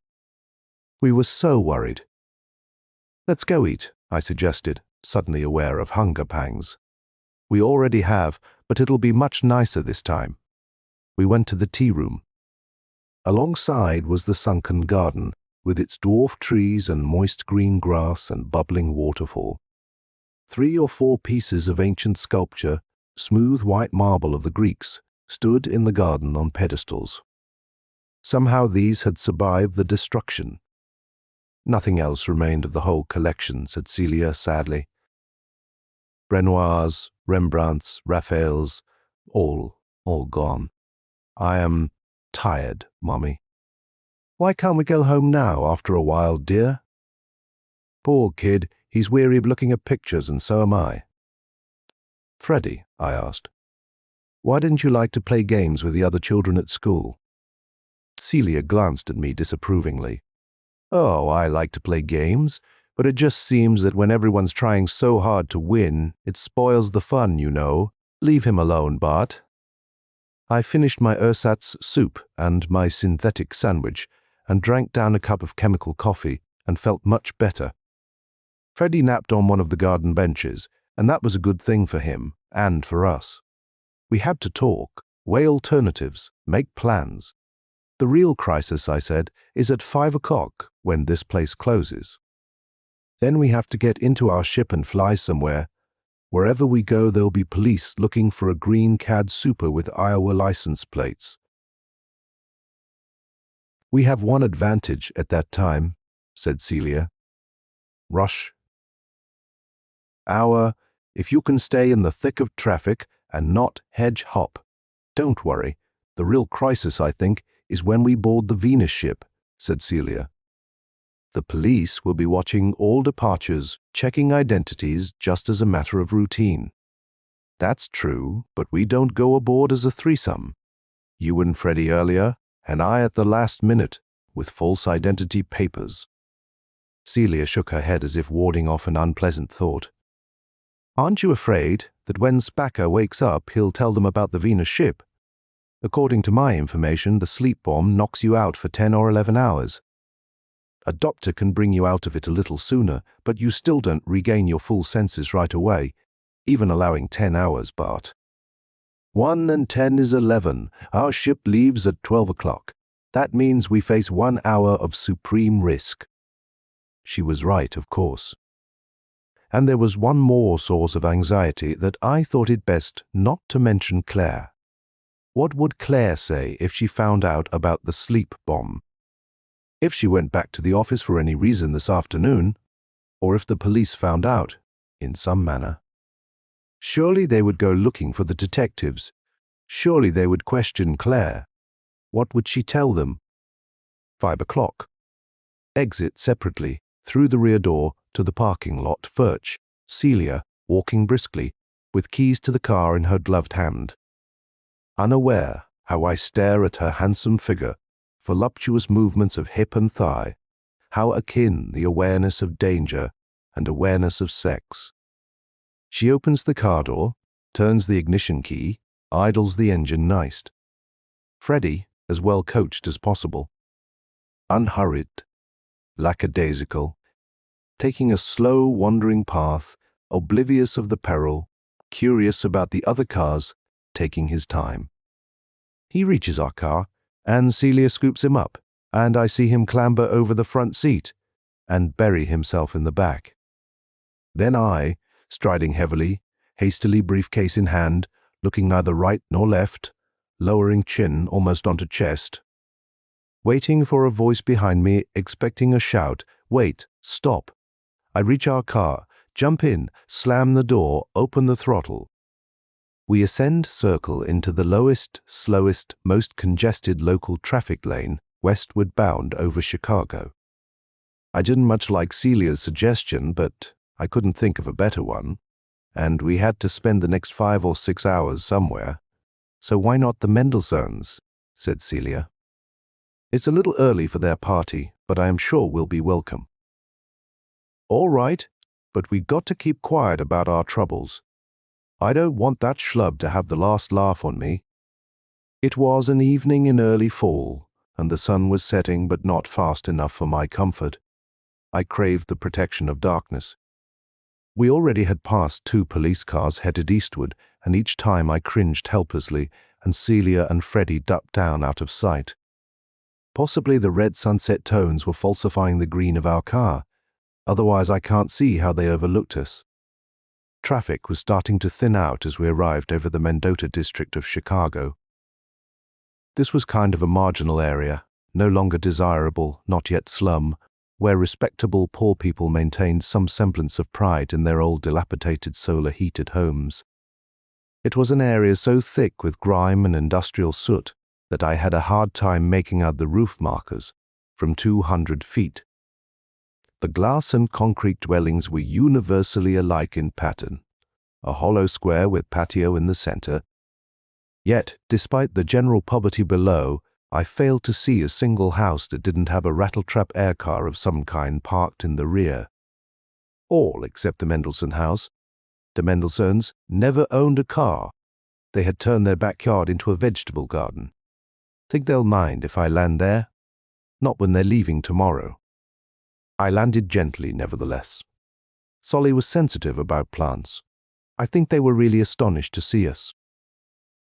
We were so worried. "Let's go eat," I suggested, suddenly aware of hunger pangs. "We already have, but it'll be much nicer this time." We went to the tea room. Alongside was the sunken garden, with its dwarf trees and moist green grass and bubbling waterfall. 3 or 4 pieces of ancient sculpture, smooth white marble of the Greeks, stood in the garden on pedestals. Somehow these had survived the destruction. "Nothing else remained of the whole collection," said Celia sadly. "Renoirs, Rembrandts, Raphaels, all gone. I am tired, Mommy." "Why can't we go home now after a while, dear?" "Poor kid, he's weary of looking at pictures, and so am I." "Freddie," I asked, "why didn't you like to play games with the other children at school?" Celia glanced at me disapprovingly. "Oh, I like to play games, but it just seems that when everyone's trying so hard to win, it spoils the fun, you know. Leave him alone, Bart." I finished my ersatz soup and my synthetic sandwich and drank down a cup of chemical coffee and felt much better. Freddie napped on one of the garden benches, and that was a good thing for him and for us. We had to talk, weigh alternatives, make plans. "The real crisis," I said, "is at 5 o'clock when this place closes. Then we have to get into our ship and fly somewhere. Wherever we go, there'll be police looking for a green CAD Super with Iowa license plates. We have one advantage at that time," said Celia. "Rush hour, if you can stay in the thick of traffic and not hedge hop. Don't worry. The real crisis, I think, is when we board the Venus ship," said Celia. "The police will be watching all departures, checking identities just as a matter of routine." "That's true, but we don't go aboard as a threesome. You and Freddie earlier, and I at the last minute, with false identity papers." Celia shook her head as if warding off an unpleasant thought. "Aren't you afraid that when Spacker wakes up, he'll tell them about the Venus ship? According to my information, the sleep bomb knocks you out for 10 or 11 hours. A doctor can bring you out of it a little sooner, but you still don't regain your full senses right away, even allowing 10 hours, Bart." 1 and 10 is 11. Our ship leaves at 12 o'clock. That means we face 1 hour of supreme risk." She was right, of course. And there was one more source of anxiety that I thought it best not to mention Claire. What would Claire say if she found out about the sleep bomb? If she went back to the office for any reason this afternoon, or if the police found out, in some manner? Surely they would go looking for the detectives. Surely they would question Claire. What would she tell them? 5 o'clock. Exit separately, through the rear door, to the parking lot. Furch, Celia, walking briskly, with keys to the car in her gloved hand. Unaware how I stare at her handsome figure, voluptuous movements of hip and thigh, how akin the awareness of danger and awareness of sex. She opens the car door, turns the ignition key, idles the engine niced. Freddie, as well coached as possible. Unhurried, lackadaisical, taking a slow, wandering path, oblivious of the peril, curious about the other cars, taking his time. He reaches our car, and Celia scoops him up, and I see him clamber over the front seat and bury himself in the back. Then I, striding heavily, hastily briefcase in hand, looking neither right nor left, lowering chin almost onto chest, waiting for a voice behind me, expecting a shout, "Wait, stop." I reach our car, Jump in, slam the door, open the throttle. We ascend circle into the lowest, slowest, most congested local traffic lane, westward bound over Chicago. I didn't much like Celia's suggestion, but I couldn't think of a better one, and we had to spend the next 5 or 6 hours somewhere. So why not the Mendelssohns? Said Celia. It's a little early for their party, but I am sure we'll be welcome. All right, but we got to keep quiet about our troubles. I don't want that schlub to have the last laugh on me. It was an evening in early fall, and the sun was setting but not fast enough for my comfort. I craved the protection of darkness. We already had passed 2 police cars headed eastward, and each time I cringed helplessly, and Celia and Freddie ducked down out of sight. Possibly the red sunset tones were falsifying the green of our car. Otherwise I can't see how they overlooked us. Traffic was starting to thin out as we arrived over the Mendota district of Chicago. This was kind of a marginal area, no longer desirable, not yet slum, where respectable poor people maintained some semblance of pride in their old dilapidated solar-heated homes. It was an area so thick with grime and industrial soot that I had a hard time making out the roof markers from 200 feet. The glass and concrete dwellings were universally alike in pattern, a hollow square with patio in the center. Yet, despite the general poverty below, I failed to see a single house that didn't have a rattletrap air car of some kind parked in the rear. All except the Mendelssohn house. The Mendelssohns never owned a car. They had turned their backyard into a vegetable garden. Think they'll mind if I land there? Not when they're leaving tomorrow. I landed gently, nevertheless. Solly was sensitive about plants. I think they were really astonished to see us.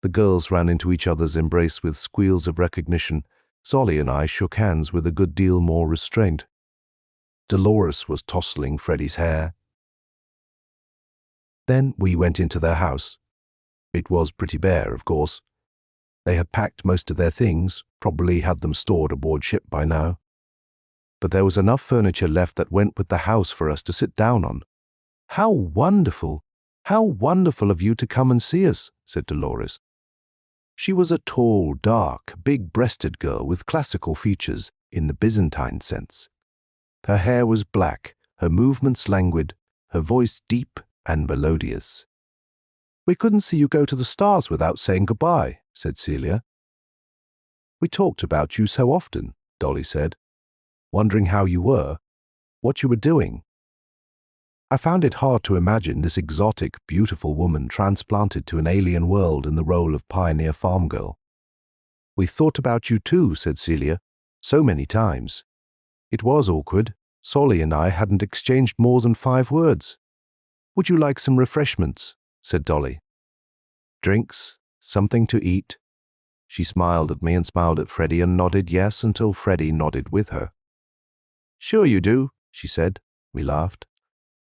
The girls ran into each other's embrace with squeals of recognition. Solly and I shook hands with a good deal more restraint. Dolores was tousling Freddie's hair. Then we went into their house. It was pretty bare, of course. They had packed most of their things, probably had them stored aboard ship by now. But there was enough furniture left that went with the house for us to sit down on. How wonderful! How wonderful of you to come and see us, said Dolores. She was a tall, dark, big-breasted girl with classical features in the Byzantine sense. Her hair was black, her movements languid, her voice deep and melodious. We couldn't see you go to the stars without saying goodbye, said Celia. We talked about you so often, Dolly said, wondering how you were, what you were doing. I found it hard to imagine this exotic, beautiful woman transplanted to an alien world in the role of pioneer farm girl. We thought about you too, said Celia, so many times. It was awkward. Solly and I hadn't exchanged more than 5 words. Would you like some refreshments? Said Dolly. Drinks, something to eat. She smiled at me and smiled at Freddie and nodded yes until Freddie nodded with her. Sure you do, she said. We laughed.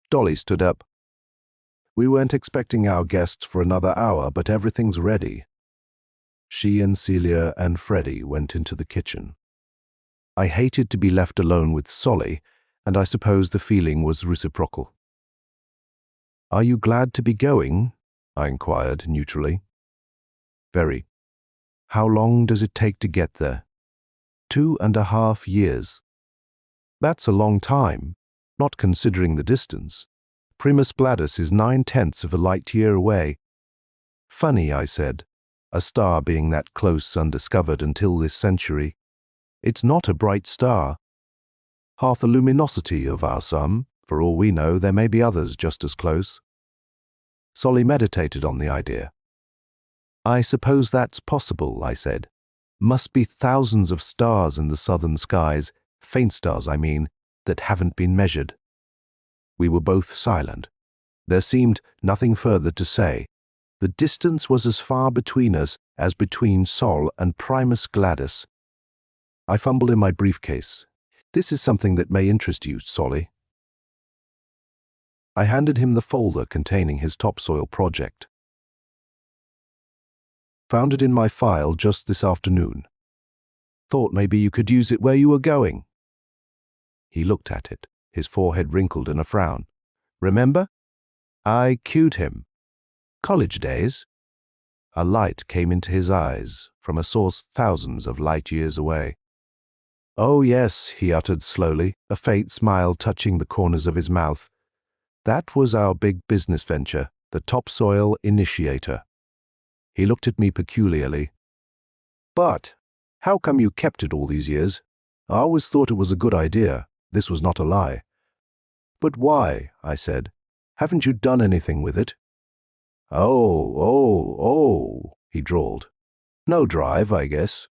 Dolly stood up. We weren't expecting our guests for another hour, but everything's ready. She and Celia and Freddie went into the kitchen. I hated to be left alone with Solly, and I suppose the feeling was reciprocal. Are you glad to be going? I inquired neutrally. Very. How long does it take to get there? 2.5 years. That's a long time, not considering the distance. Primus Gladys is 9/10 of a light year away. Funny, I said, a star being that close undiscovered until this century. It's not a bright star. Half the luminosity of our sun. For all we know, there may be others just as close. Solly meditated on the idea. I suppose that's possible, I said. Must be thousands of stars in the southern skies, faint stars, I mean, that haven't been measured. We were both silent. There seemed nothing further to say. The distance was as far between us as between Sol and Primus Gladys. I fumbled in my briefcase. This is something that may interest you, Solly. I handed him the folder containing his topsoil project. Found it in my file just this afternoon. Thought maybe you could use it where you were going. He looked at it, his forehead wrinkled in a frown. Remember? I cued him. College days. A light came into his eyes from a source thousands of light years away. Oh yes, he uttered slowly, a faint smile touching the corners of his mouth. That was our big business venture, the topsoil initiator. He looked at me peculiarly. But how come you kept it all these years? I always thought it was a good idea. This was not a lie. But why? I said. Haven't you done anything with it? Oh, he drawled. No drive, I guess.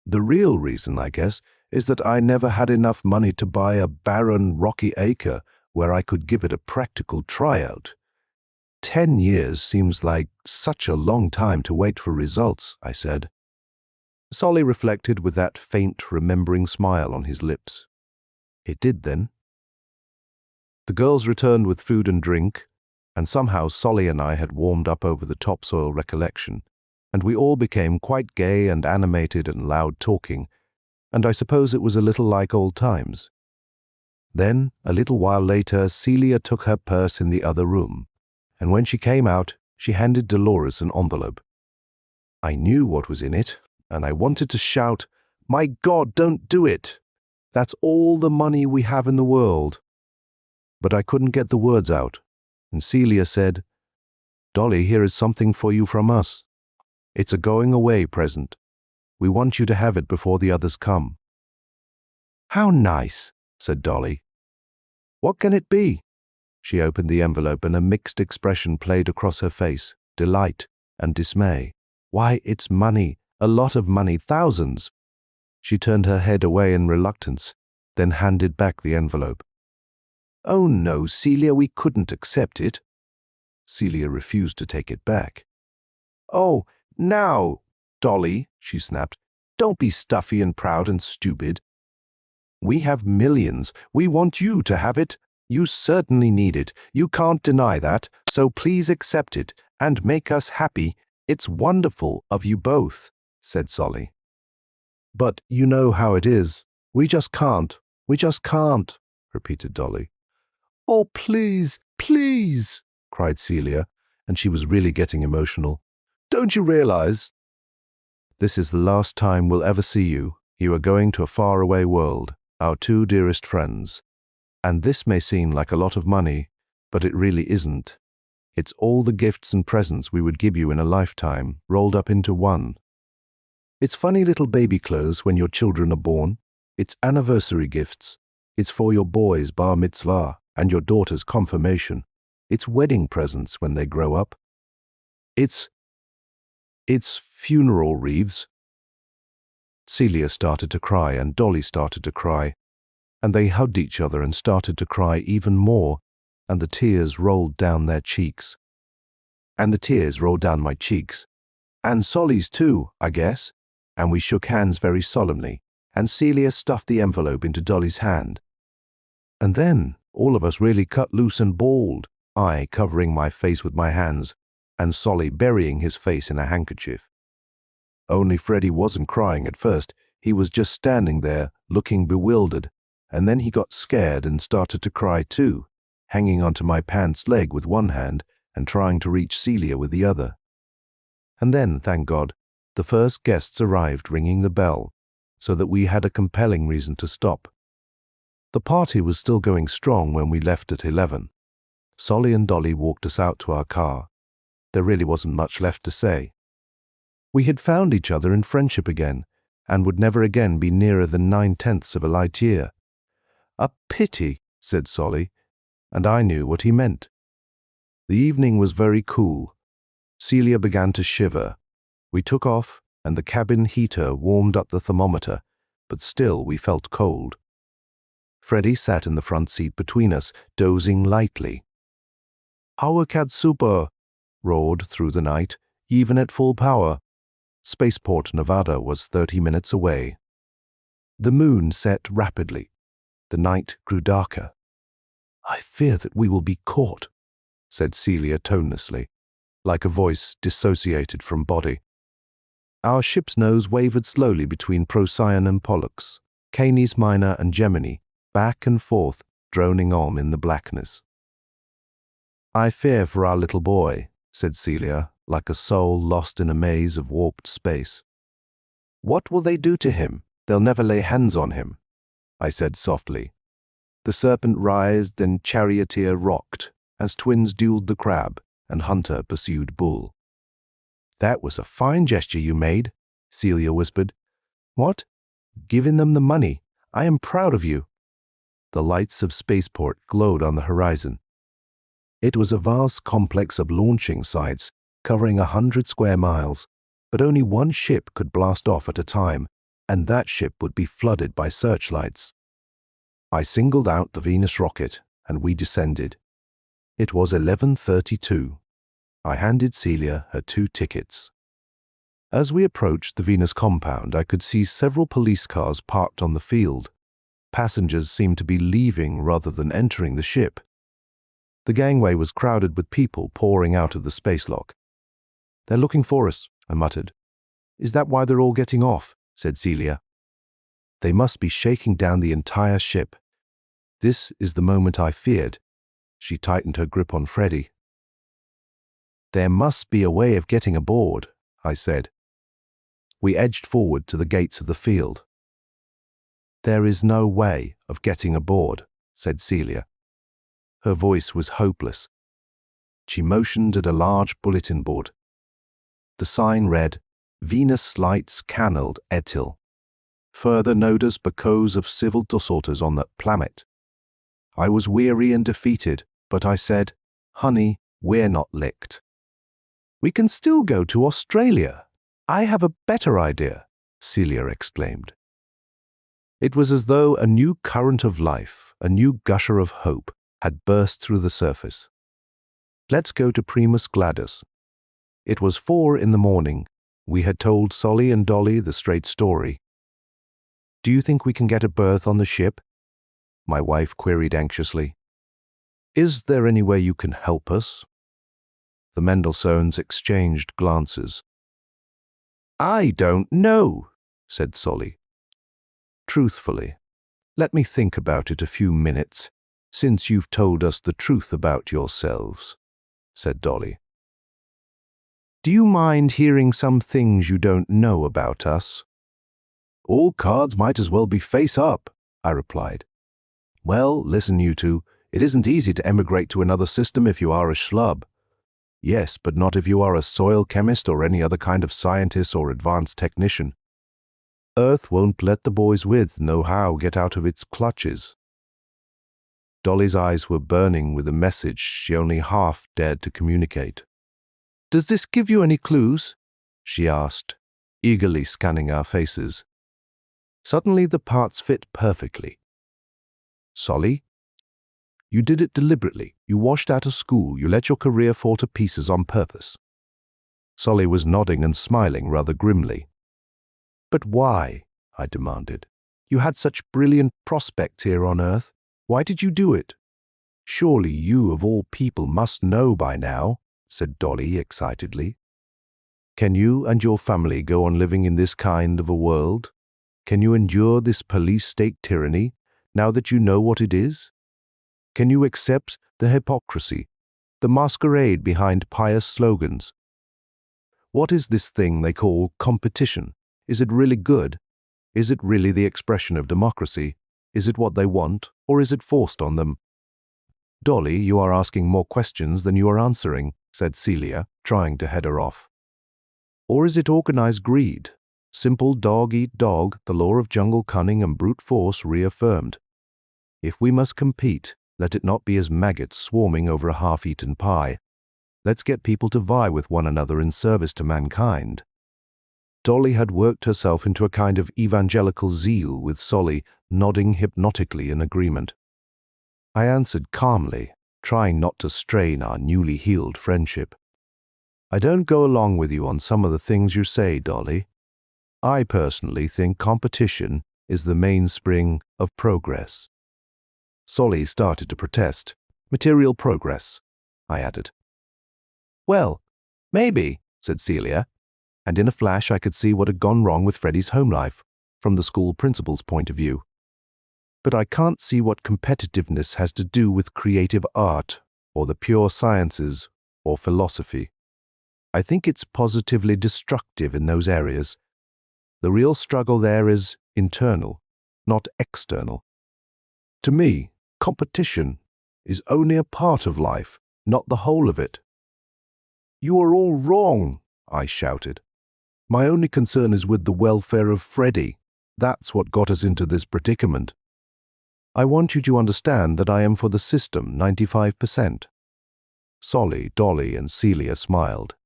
The real reason, I guess, is that I never had enough money to buy a barren, rocky acre where I could give it a practical tryout. 10 years seems like such a long time to wait for results, I said. Solly reflected with that faint, remembering smile on his lips. It did then. The girls returned with food and drink, and somehow Solly and I had warmed up over the topsoil recollection, and we all became quite gay and animated and loud talking, and I suppose it was a little like old times. Then, a little while later, Celia took her purse in the other room, and when she came out, she handed Dolores an envelope. I knew what was in it, and I wanted to shout, "My God, don't do it! That's all the money we have in the world." But I couldn't get the words out, and Celia said, "Dolly, here is something for you from us. It's a going-away present. We want you to have it before the others come." "How nice," said Dolly. "What can it be?" She opened the envelope and a mixed expression played across her face, delight and dismay. "Why, it's money, a lot of money, thousands." She turned her head away in reluctance, then handed back the envelope. "Oh no, Celia, we couldn't accept it." Celia refused to take it back. "Oh, now, Dolly," she snapped, "don't be stuffy and proud and stupid. We have millions. We want you to have it. You certainly need it. You can't deny that, so please accept it and make us happy. It's wonderful of you both," said Solly. "But you know how it is. We just can't, repeated Dolly. "Oh, please, please," cried Celia, and she was really getting emotional. "Don't you realize? This is the last time we'll ever see you. You are going to a faraway world, our two dearest friends. And this may seem like a lot of money, but it really isn't. It's all the gifts and presents we would give you in a lifetime, rolled up into one. It's funny little baby clothes when your children are born. It's anniversary gifts. It's for your boy's bar mitzvah and your daughter's confirmation. It's wedding presents when they grow up. It's funeral wreaths." Celia started to cry and Dolly started to cry, and they hugged each other and started to cry even more, and the tears rolled down their cheeks. And the tears rolled down my cheeks. And Solly's too, I guess. And we shook hands very solemnly, and Celia stuffed the envelope into Dolly's hand. And then all of us really cut loose and bawled, I covering my face with my hands, and Solly burying his face in a handkerchief. Only Freddie wasn't crying at first. He was just standing there, looking bewildered, and then he got scared and started to cry too, hanging onto my pants leg with one hand and trying to reach Celia with the other. And then, thank God, the first guests arrived ringing the bell, so that we had a compelling reason to stop. The party was still going strong when we left at 11. Solly and Dolly walked us out to our car. There really wasn't much left to say. We had found each other in friendship again, and would never again be nearer than 9/10 of a light year. "A pity," said Solly, and I knew what he meant. The evening was very cool. Celia began to shiver. We took off, and the cabin heater warmed up the thermometer, but still we felt cold. Freddie sat in the front seat between us, dozing lightly. "Our cat super," roared through the night, even at full power. Spaceport, Nevada was 30 minutes away. The moon set rapidly. The night grew darker. "I fear that we will be caught," said Celia tonelessly, like a voice dissociated from body. Our ship's nose wavered slowly between Procyon and Pollux, Canis Minor and Gemini, back and forth, droning on in the blackness. I fear for our little boy, said Celia, like a soul lost in a maze of warped space. What will they do to him? They'll never lay hands on him, I said softly. The serpent writhed and charioteer rocked, as twins dueled the crab and hunter pursued bull. That was a fine gesture you made, Celia whispered. What? Giving them the money. I am proud of you. The lights of spaceport glowed on the horizon. It was a vast complex of launching sites covering 100 square miles, but only one ship could blast off at a time, and that ship would be flooded by searchlights. I singled out the Venus rocket, and we descended. It was 11:32. I handed Celia her 2 tickets. As we approached the Venus compound, I could see several police cars parked on the field. Passengers seemed to be leaving rather than entering the ship. The gangway was crowded with people pouring out of the space lock. They're looking for us, I muttered. Is that why they're all getting off? Said Celia. They must be shaking down the entire ship. This is the moment I feared. She tightened her grip on Freddie. There must be a way of getting aboard, I said. We edged forward to the gates of the field. There is no way of getting aboard, said Celia. Her voice was hopeless. She motioned at a large bulletin board. The sign read, Venus Lights Canaled Etil. Further notice because of civil disorders on the planet. I was weary and defeated, but I said, Honey, we're not licked. We can still go to Australia. I have a better idea, Celia exclaimed. It was as though a new current of life, a new gusher of hope, had burst through the surface. Let's go to Primus Gladys. It was 4 in the morning. We had told Solly and Dolly the straight story. Do you think we can get a berth on the ship? My wife queried anxiously. Is there any way you can help us? The Mendelssohns exchanged glances. I don't know, said Solly. Truthfully, let me think about it a few minutes, since you've told us the truth about yourselves, said Dolly. Do you mind hearing some things you don't know about us? All cards might as well be face up, I replied. Well, listen, you two, it isn't easy to emigrate to another system if you are a schlub. Yes, but not if you are a soil chemist or any other kind of scientist or advanced technician. Earth won't let the boys with know-how get out of its clutches. Dolly's eyes were burning with a message she only half dared to communicate. Does this give you any clues? She asked, eagerly scanning our faces. Suddenly the parts fit perfectly. Solly? You did it deliberately. You washed out of school. You let your career fall to pieces on purpose. Solly was nodding and smiling rather grimly. But why? I demanded. You had such brilliant prospects here on Earth. Why did you do it? Surely you, of all people, must know by now, said Dolly excitedly. Can you and your family go on living in this kind of a world? Can you endure this police state tyranny now that you know what it is? Can you accept the hypocrisy, the masquerade behind pious slogans? What is this thing they call competition? Is it really good? Is it really the expression of democracy? Is it what they want, or is it forced on them? Dolly, you are asking more questions than you are answering, said Celia, trying to head her off. Or is it organized greed? Simple dog-eat-dog, the law of jungle cunning and brute force reaffirmed. If we must compete, let it not be as maggots swarming over a half-eaten pie. Let's get people to vie with one another in service to mankind. Dolly had worked herself into a kind of evangelical zeal with Solly nodding hypnotically in agreement. I answered calmly, trying not to strain our newly healed friendship. I don't go along with you on some of the things you say, Dolly. I personally think competition is the mainspring of progress. Solly started to protest. Material progress, I added. Well, maybe, said Celia, and in a flash I could see what had gone wrong with Freddie's home life, from the school principal's point of view. But I can't see what competitiveness has to do with creative art, or the pure sciences, or philosophy. I think it's positively destructive in those areas. The real struggle there is internal, not external. To me, competition is only a part of life, not the whole of it. "You are all wrong," I shouted. "My only concern is with the welfare of Freddie. That's what got us into this predicament. I want you to understand that I am for the system 95%. Solly, Dolly, and Celia smiled.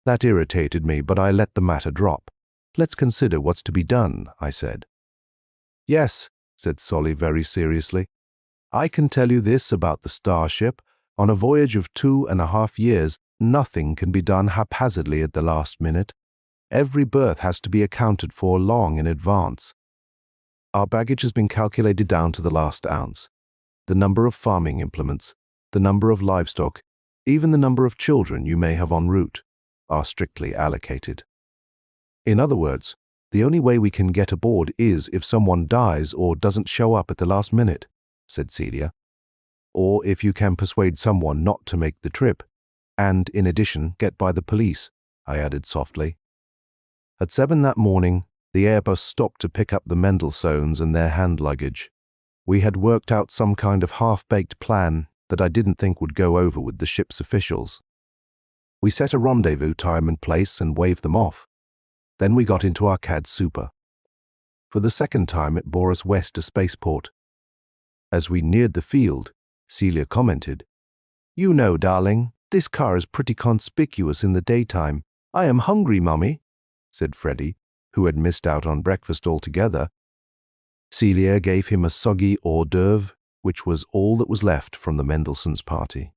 That irritated me, but I let the matter drop. "Let's consider what's to be done," I said. "Yes," said Solly very seriously. "I can tell you this about the Starship. On a voyage of 2.5 years, nothing can be done haphazardly at the last minute. Every berth has to be accounted for long in advance. Our baggage has been calculated down to the last ounce. The number of farming implements, the number of livestock, even the number of children you may have en route, are strictly allocated. In other words, the only way we can get aboard is if someone dies or doesn't show up at the last minute," said Celia. "Or if you can persuade someone not to make the trip, and, in addition, get by the police," I added softly. At 7 that morning, the Airbus stopped to pick up the Mendelssohns and their hand luggage. We had worked out some kind of half-baked plan that I didn't think would go over with the ship's officials. We set a rendezvous time and place and waved them off. Then we got into our CAD Super. For the second time, it bore us west to spaceport. As we neared the field, Celia commented, "You know, darling, this car is pretty conspicuous in the daytime. I am hungry, Mummy," said Freddie, who had missed out on breakfast altogether. Celia gave him a soggy hors d'oeuvre, which was all that was left from the Mendelssohns' party.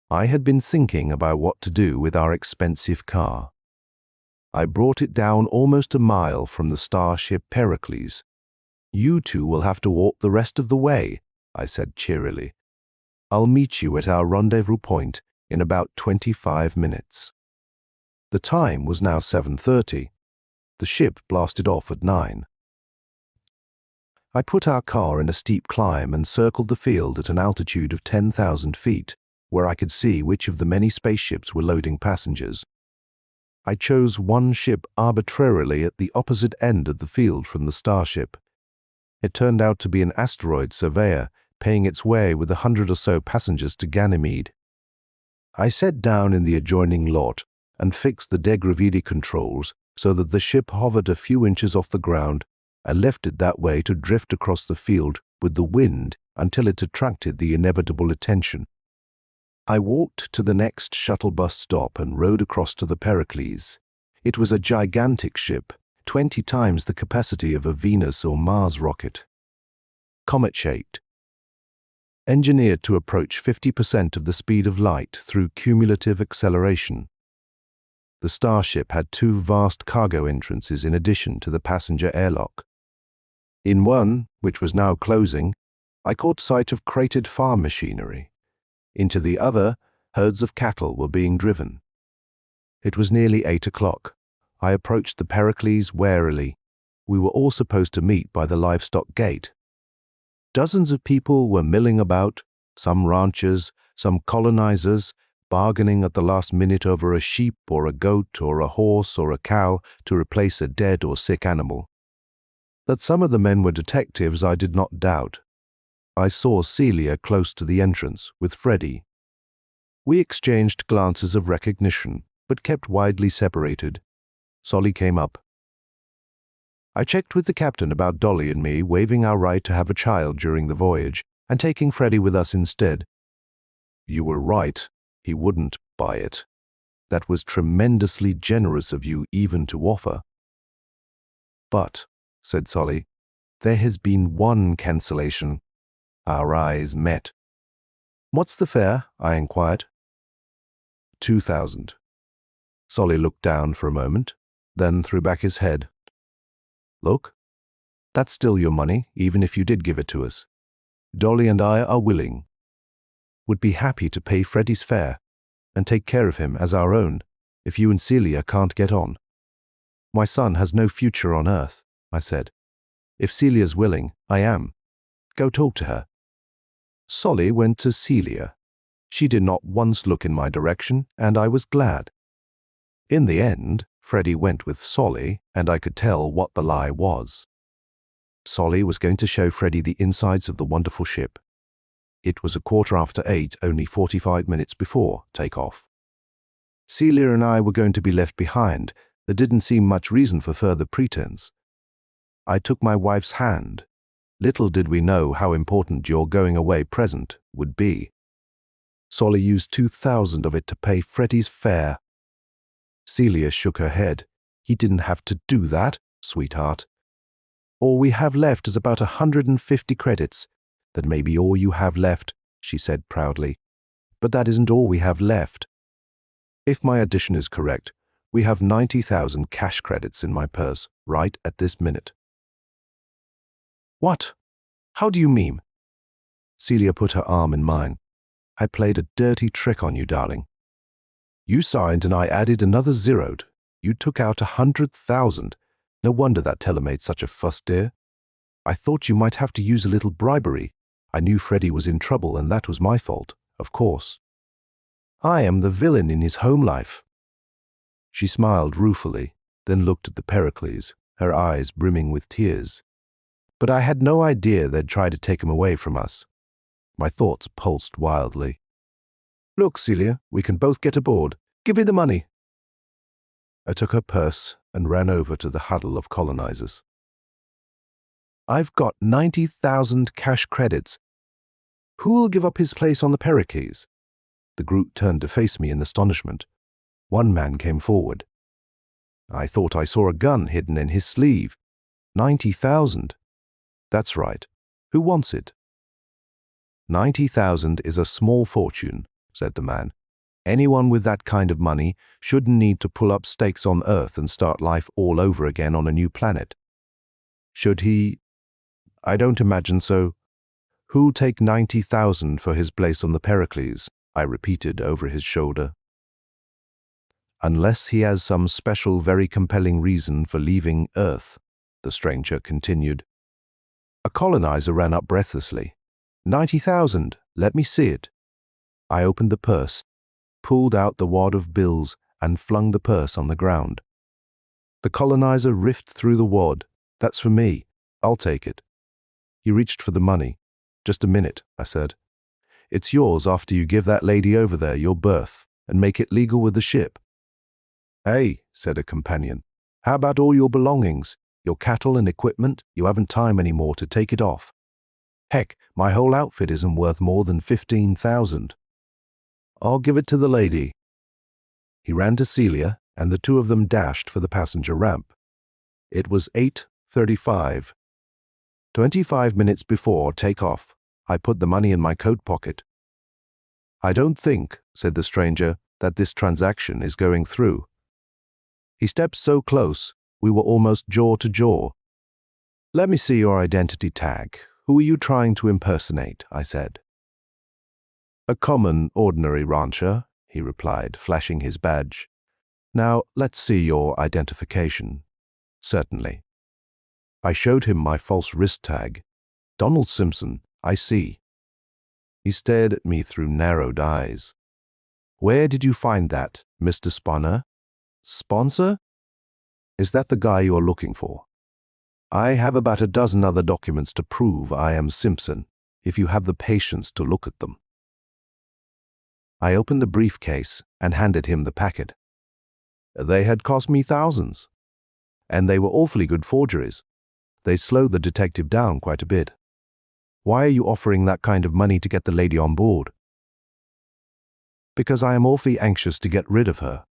I had been thinking about what to do with our expensive car. I brought it down almost a mile from the Starship Pericles. "You two will have to walk the rest of the way," I said cheerily. "I'll meet you at our rendezvous point in about 25 minutes. The time was now 7:30. The ship blasted off at 9. I put our car in a steep climb and circled the field at an altitude of 10,000 feet, where I could see which of the many spaceships were loading passengers. I chose one ship arbitrarily at the opposite end of the field from the Starship. It turned out to be an asteroid surveyor, paying its way with 100 or so passengers to Ganymede. I sat down in the adjoining lot and fixed the degravity controls so that the ship hovered a few inches off the ground and left it that way to drift across the field with the wind until it attracted the inevitable attention. I walked to the next shuttle bus stop and rode across to the Pericles. It was a gigantic ship, 20 times the capacity of a Venus or Mars rocket. Comet-shaped. Engineered to approach 50% of the speed of light through cumulative acceleration. The Starship had 2 vast cargo entrances in addition to the passenger airlock. In one, which was now closing, I caught sight of crated farm machinery. Into the other, herds of cattle were being driven. It was nearly 8 o'clock. I approached the Pericles warily. We were all supposed to meet by the livestock gate. Dozens of people were milling about, some ranchers, some colonizers, bargaining at the last minute over a sheep or a goat or a horse or a cow to replace a dead or sick animal. That some of the men were detectives I did not doubt. I saw Celia close to the entrance with Freddie. We exchanged glances of recognition, but kept widely separated. Solly came up. I checked with the captain about Dolly and me waiving our right to have a child during the voyage and taking Freddie with us instead. "You were right. He wouldn't buy it. That was tremendously generous of you even to offer." "But," said Solly, "there has been one cancellation." Our eyes met. "What's the fare?" I inquired. 2,000. Solly looked down for a moment, then threw back his head. "Look, that's still your money, even if you did give it to us. Dolly and I are willing. Would be happy to pay Freddie's fare and take care of him as our own if you and Celia can't get on. My son has no future on Earth," I said. "If Celia's willing, I am. Go talk to her." Solly went to Celia. She did not once look in my direction, and I was glad. In the end, Freddie went with Solly, and I could tell what the lie was. Solly was going to show Freddie the insides of the wonderful ship. It was 8:15, only 45 minutes before takeoff. Celia and I were going to be left behind. There didn't seem much reason for further pretense. I took my wife's hand. Little did we know how important your going away present would be. Solly used 2,000 of it to pay Freddie's fare. Celia shook her head. He didn't have to do that, sweetheart. All we have left is about 150 credits. That may be all you have left, she said proudly. But that isn't all we have left. If my addition is correct, we have 90,000 cash credits in my purse right at this minute. What? How do you mean? Celia put her arm in mine. I played a dirty trick on you, darling. You signed and I added another zeroed. You took out 100,000. No wonder that teller made such a fuss, dear. I thought you might have to use a little bribery. I knew Freddie was in trouble and that was my fault, of course. I am the villain in his home life. She smiled ruefully, then looked at the Pericles, her eyes brimming with tears. But I had no idea they'd try to take him away from us. My thoughts pulsed wildly. Look, Celia, we can both get aboard. Give me the money. I took her purse and ran over to the huddle of colonizers. I've got 90,000 cash credits. Who'll give up his place on the Pericles? The group turned to face me in astonishment. One man came forward. I thought I saw a gun hidden in his sleeve. 90,000. That's right. Who wants it? 90,000 is a small fortune, said the man. Anyone with that kind of money shouldn't need to pull up stakes on Earth and start life all over again on a new planet. Should he? I don't imagine so. Who'll take 90,000 for his place on the Pericles? I repeated over his shoulder. Unless he has some special, very compelling reason for leaving Earth, the stranger continued. A colonizer ran up breathlessly. 90,000, let me see it. I opened the purse, pulled out the wad of bills, and flung the purse on the ground. The colonizer riffed through the wad. That's for me. I'll take it. He reached for the money. Just a minute, I said. It's yours after you give that lady over there your berth and make it legal with the ship. Hey, said a companion, how about all your belongings, your cattle and equipment? You haven't time anymore to take it off. Heck, my whole outfit isn't worth more than 15,000. I'll give it to the lady. He ran to Celia, and the two of them dashed for the passenger ramp. It was 8:35. 25 minutes before takeoff, I put the money in my coat pocket. I don't think, said the stranger, that this transaction is going through. He stepped so close, we were almost jaw to jaw. Let me see your identity tag. Who are you trying to impersonate? I said. A common, ordinary rancher, he replied, flashing his badge. Now, let's see your identification. Certainly. I showed him my false wrist tag. Donald Simpson, I see. He stared at me through narrowed eyes. Where did you find that, Mr. Spanner? Sponsor? Is that the guy you are looking for? I have about a dozen other documents to prove I am Simpson, if you have the patience to look at them. I opened the briefcase and handed him the packet. They had cost me thousands, and they were awfully good forgeries. They slowed the detective down quite a bit. Why are you offering that kind of money to get the lady on board? Because I am awfully anxious to get rid of her.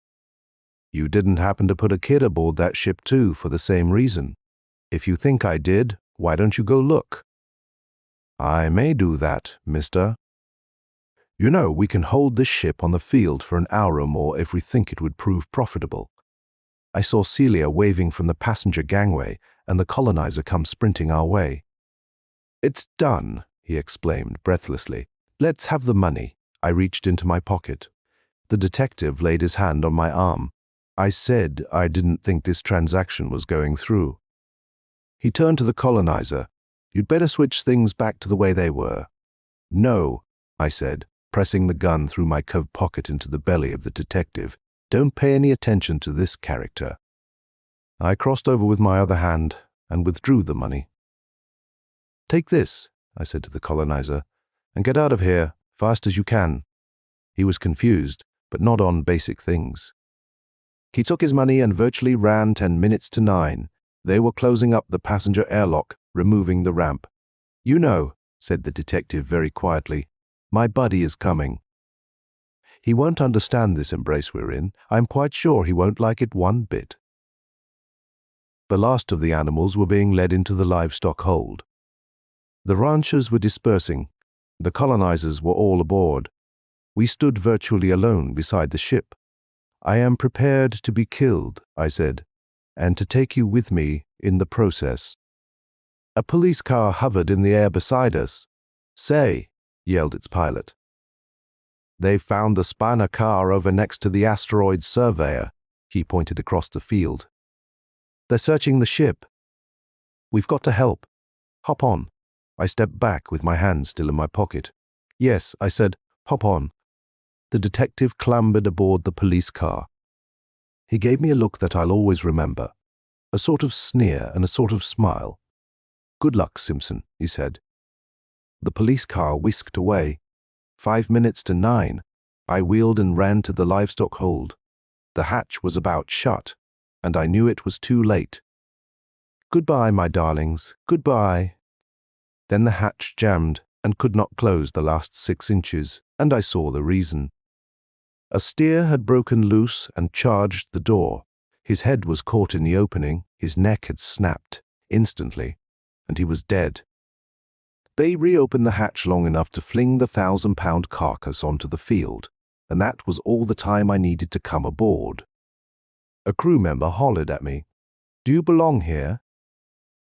You didn't happen to put a kid aboard that ship too for the same reason. If you think I did, why don't you go look? I may do that, mister. You know, we can hold this ship on the field for an hour or more if we think it would prove profitable. I saw Celia waving from the passenger gangway and the colonizer come sprinting our way. It's done, he exclaimed breathlessly. Let's have the money. I reached into my pocket. The detective laid his hand on my arm. I said I didn't think this transaction was going through. He turned to the colonizer. You'd better switch things back to the way they were. No, I said. pressing the gun through my coat pocket into the belly of the detective. Don't pay any attention to this character. I crossed over with my other hand and withdrew the money. Take this, I said to the colonizer, and get out of here fast as you can. He was confused, but not on basic things. He took his money and virtually ran 10 minutes to 9. They were closing up the passenger airlock, removing the ramp. You know, said the detective very quietly, my buddy is coming. He won't understand this embrace we're in. I'm quite sure he won't like it one bit. The last of the animals were being led into the livestock hold. The ranchers were dispersing. The colonizers were all aboard. We stood virtually alone beside the ship. I am prepared to be killed, I said, and to take you with me in the process. A police car hovered in the air beside us. Say, yelled its pilot. They've found the Spanner car over next to the asteroid surveyor. He pointed across the field. They're searching the ship. We've got to help. Hop on. I stepped back with my hand still in my pocket. Yes, I said, hop on. The detective clambered aboard the police car. He gave me a look that I'll always remember, a sort of sneer and a sort of smile. Good luck, Simpson, he said. The police car whisked away. 5 minutes to 9, I wheeled and ran to the livestock hold. The hatch was about shut, and I knew it was too late. Goodbye, my darlings, goodbye. Then the hatch jammed and could not close the last 6 inches, and I saw the reason. A steer had broken loose and charged the door. His head was caught in the opening, his neck had snapped instantly, and he was dead. They reopened the hatch long enough to fling the 1,000-pound carcass onto the field, and that was all the time I needed to come aboard. A crew member hollered at me. Do you belong here?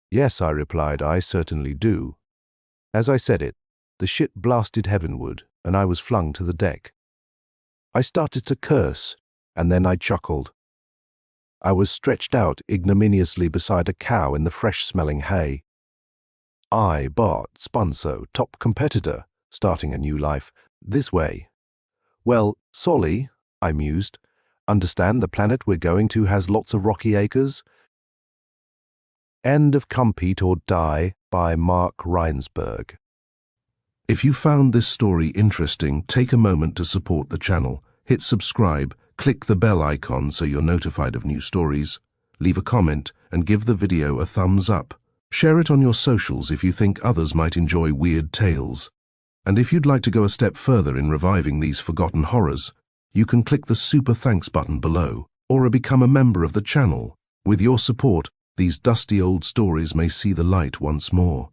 Yes, I replied, I certainly do. As I said it, the ship blasted heavenward, and I was flung to the deck. I started to curse, and then I chuckled. I was stretched out ignominiously beside a cow in the fresh-smelling hay. I, Bart Spunso, top competitor, starting a new life, this way. Well, Solly, I mused, understand the planet we're going to has lots of rocky acres? End of Compete or Die by Mark Reinsberg. If you found this story interesting, take a moment to support the channel. Hit subscribe, click the bell icon so you're notified of new stories, leave a comment, and give the video a thumbs up. Share it on your socials if you think others might enjoy weird tales. And if you'd like to go a step further in reviving these forgotten horrors, you can click the super thanks button below, or become a member of the channel. With your support, these dusty old stories may see the light once more.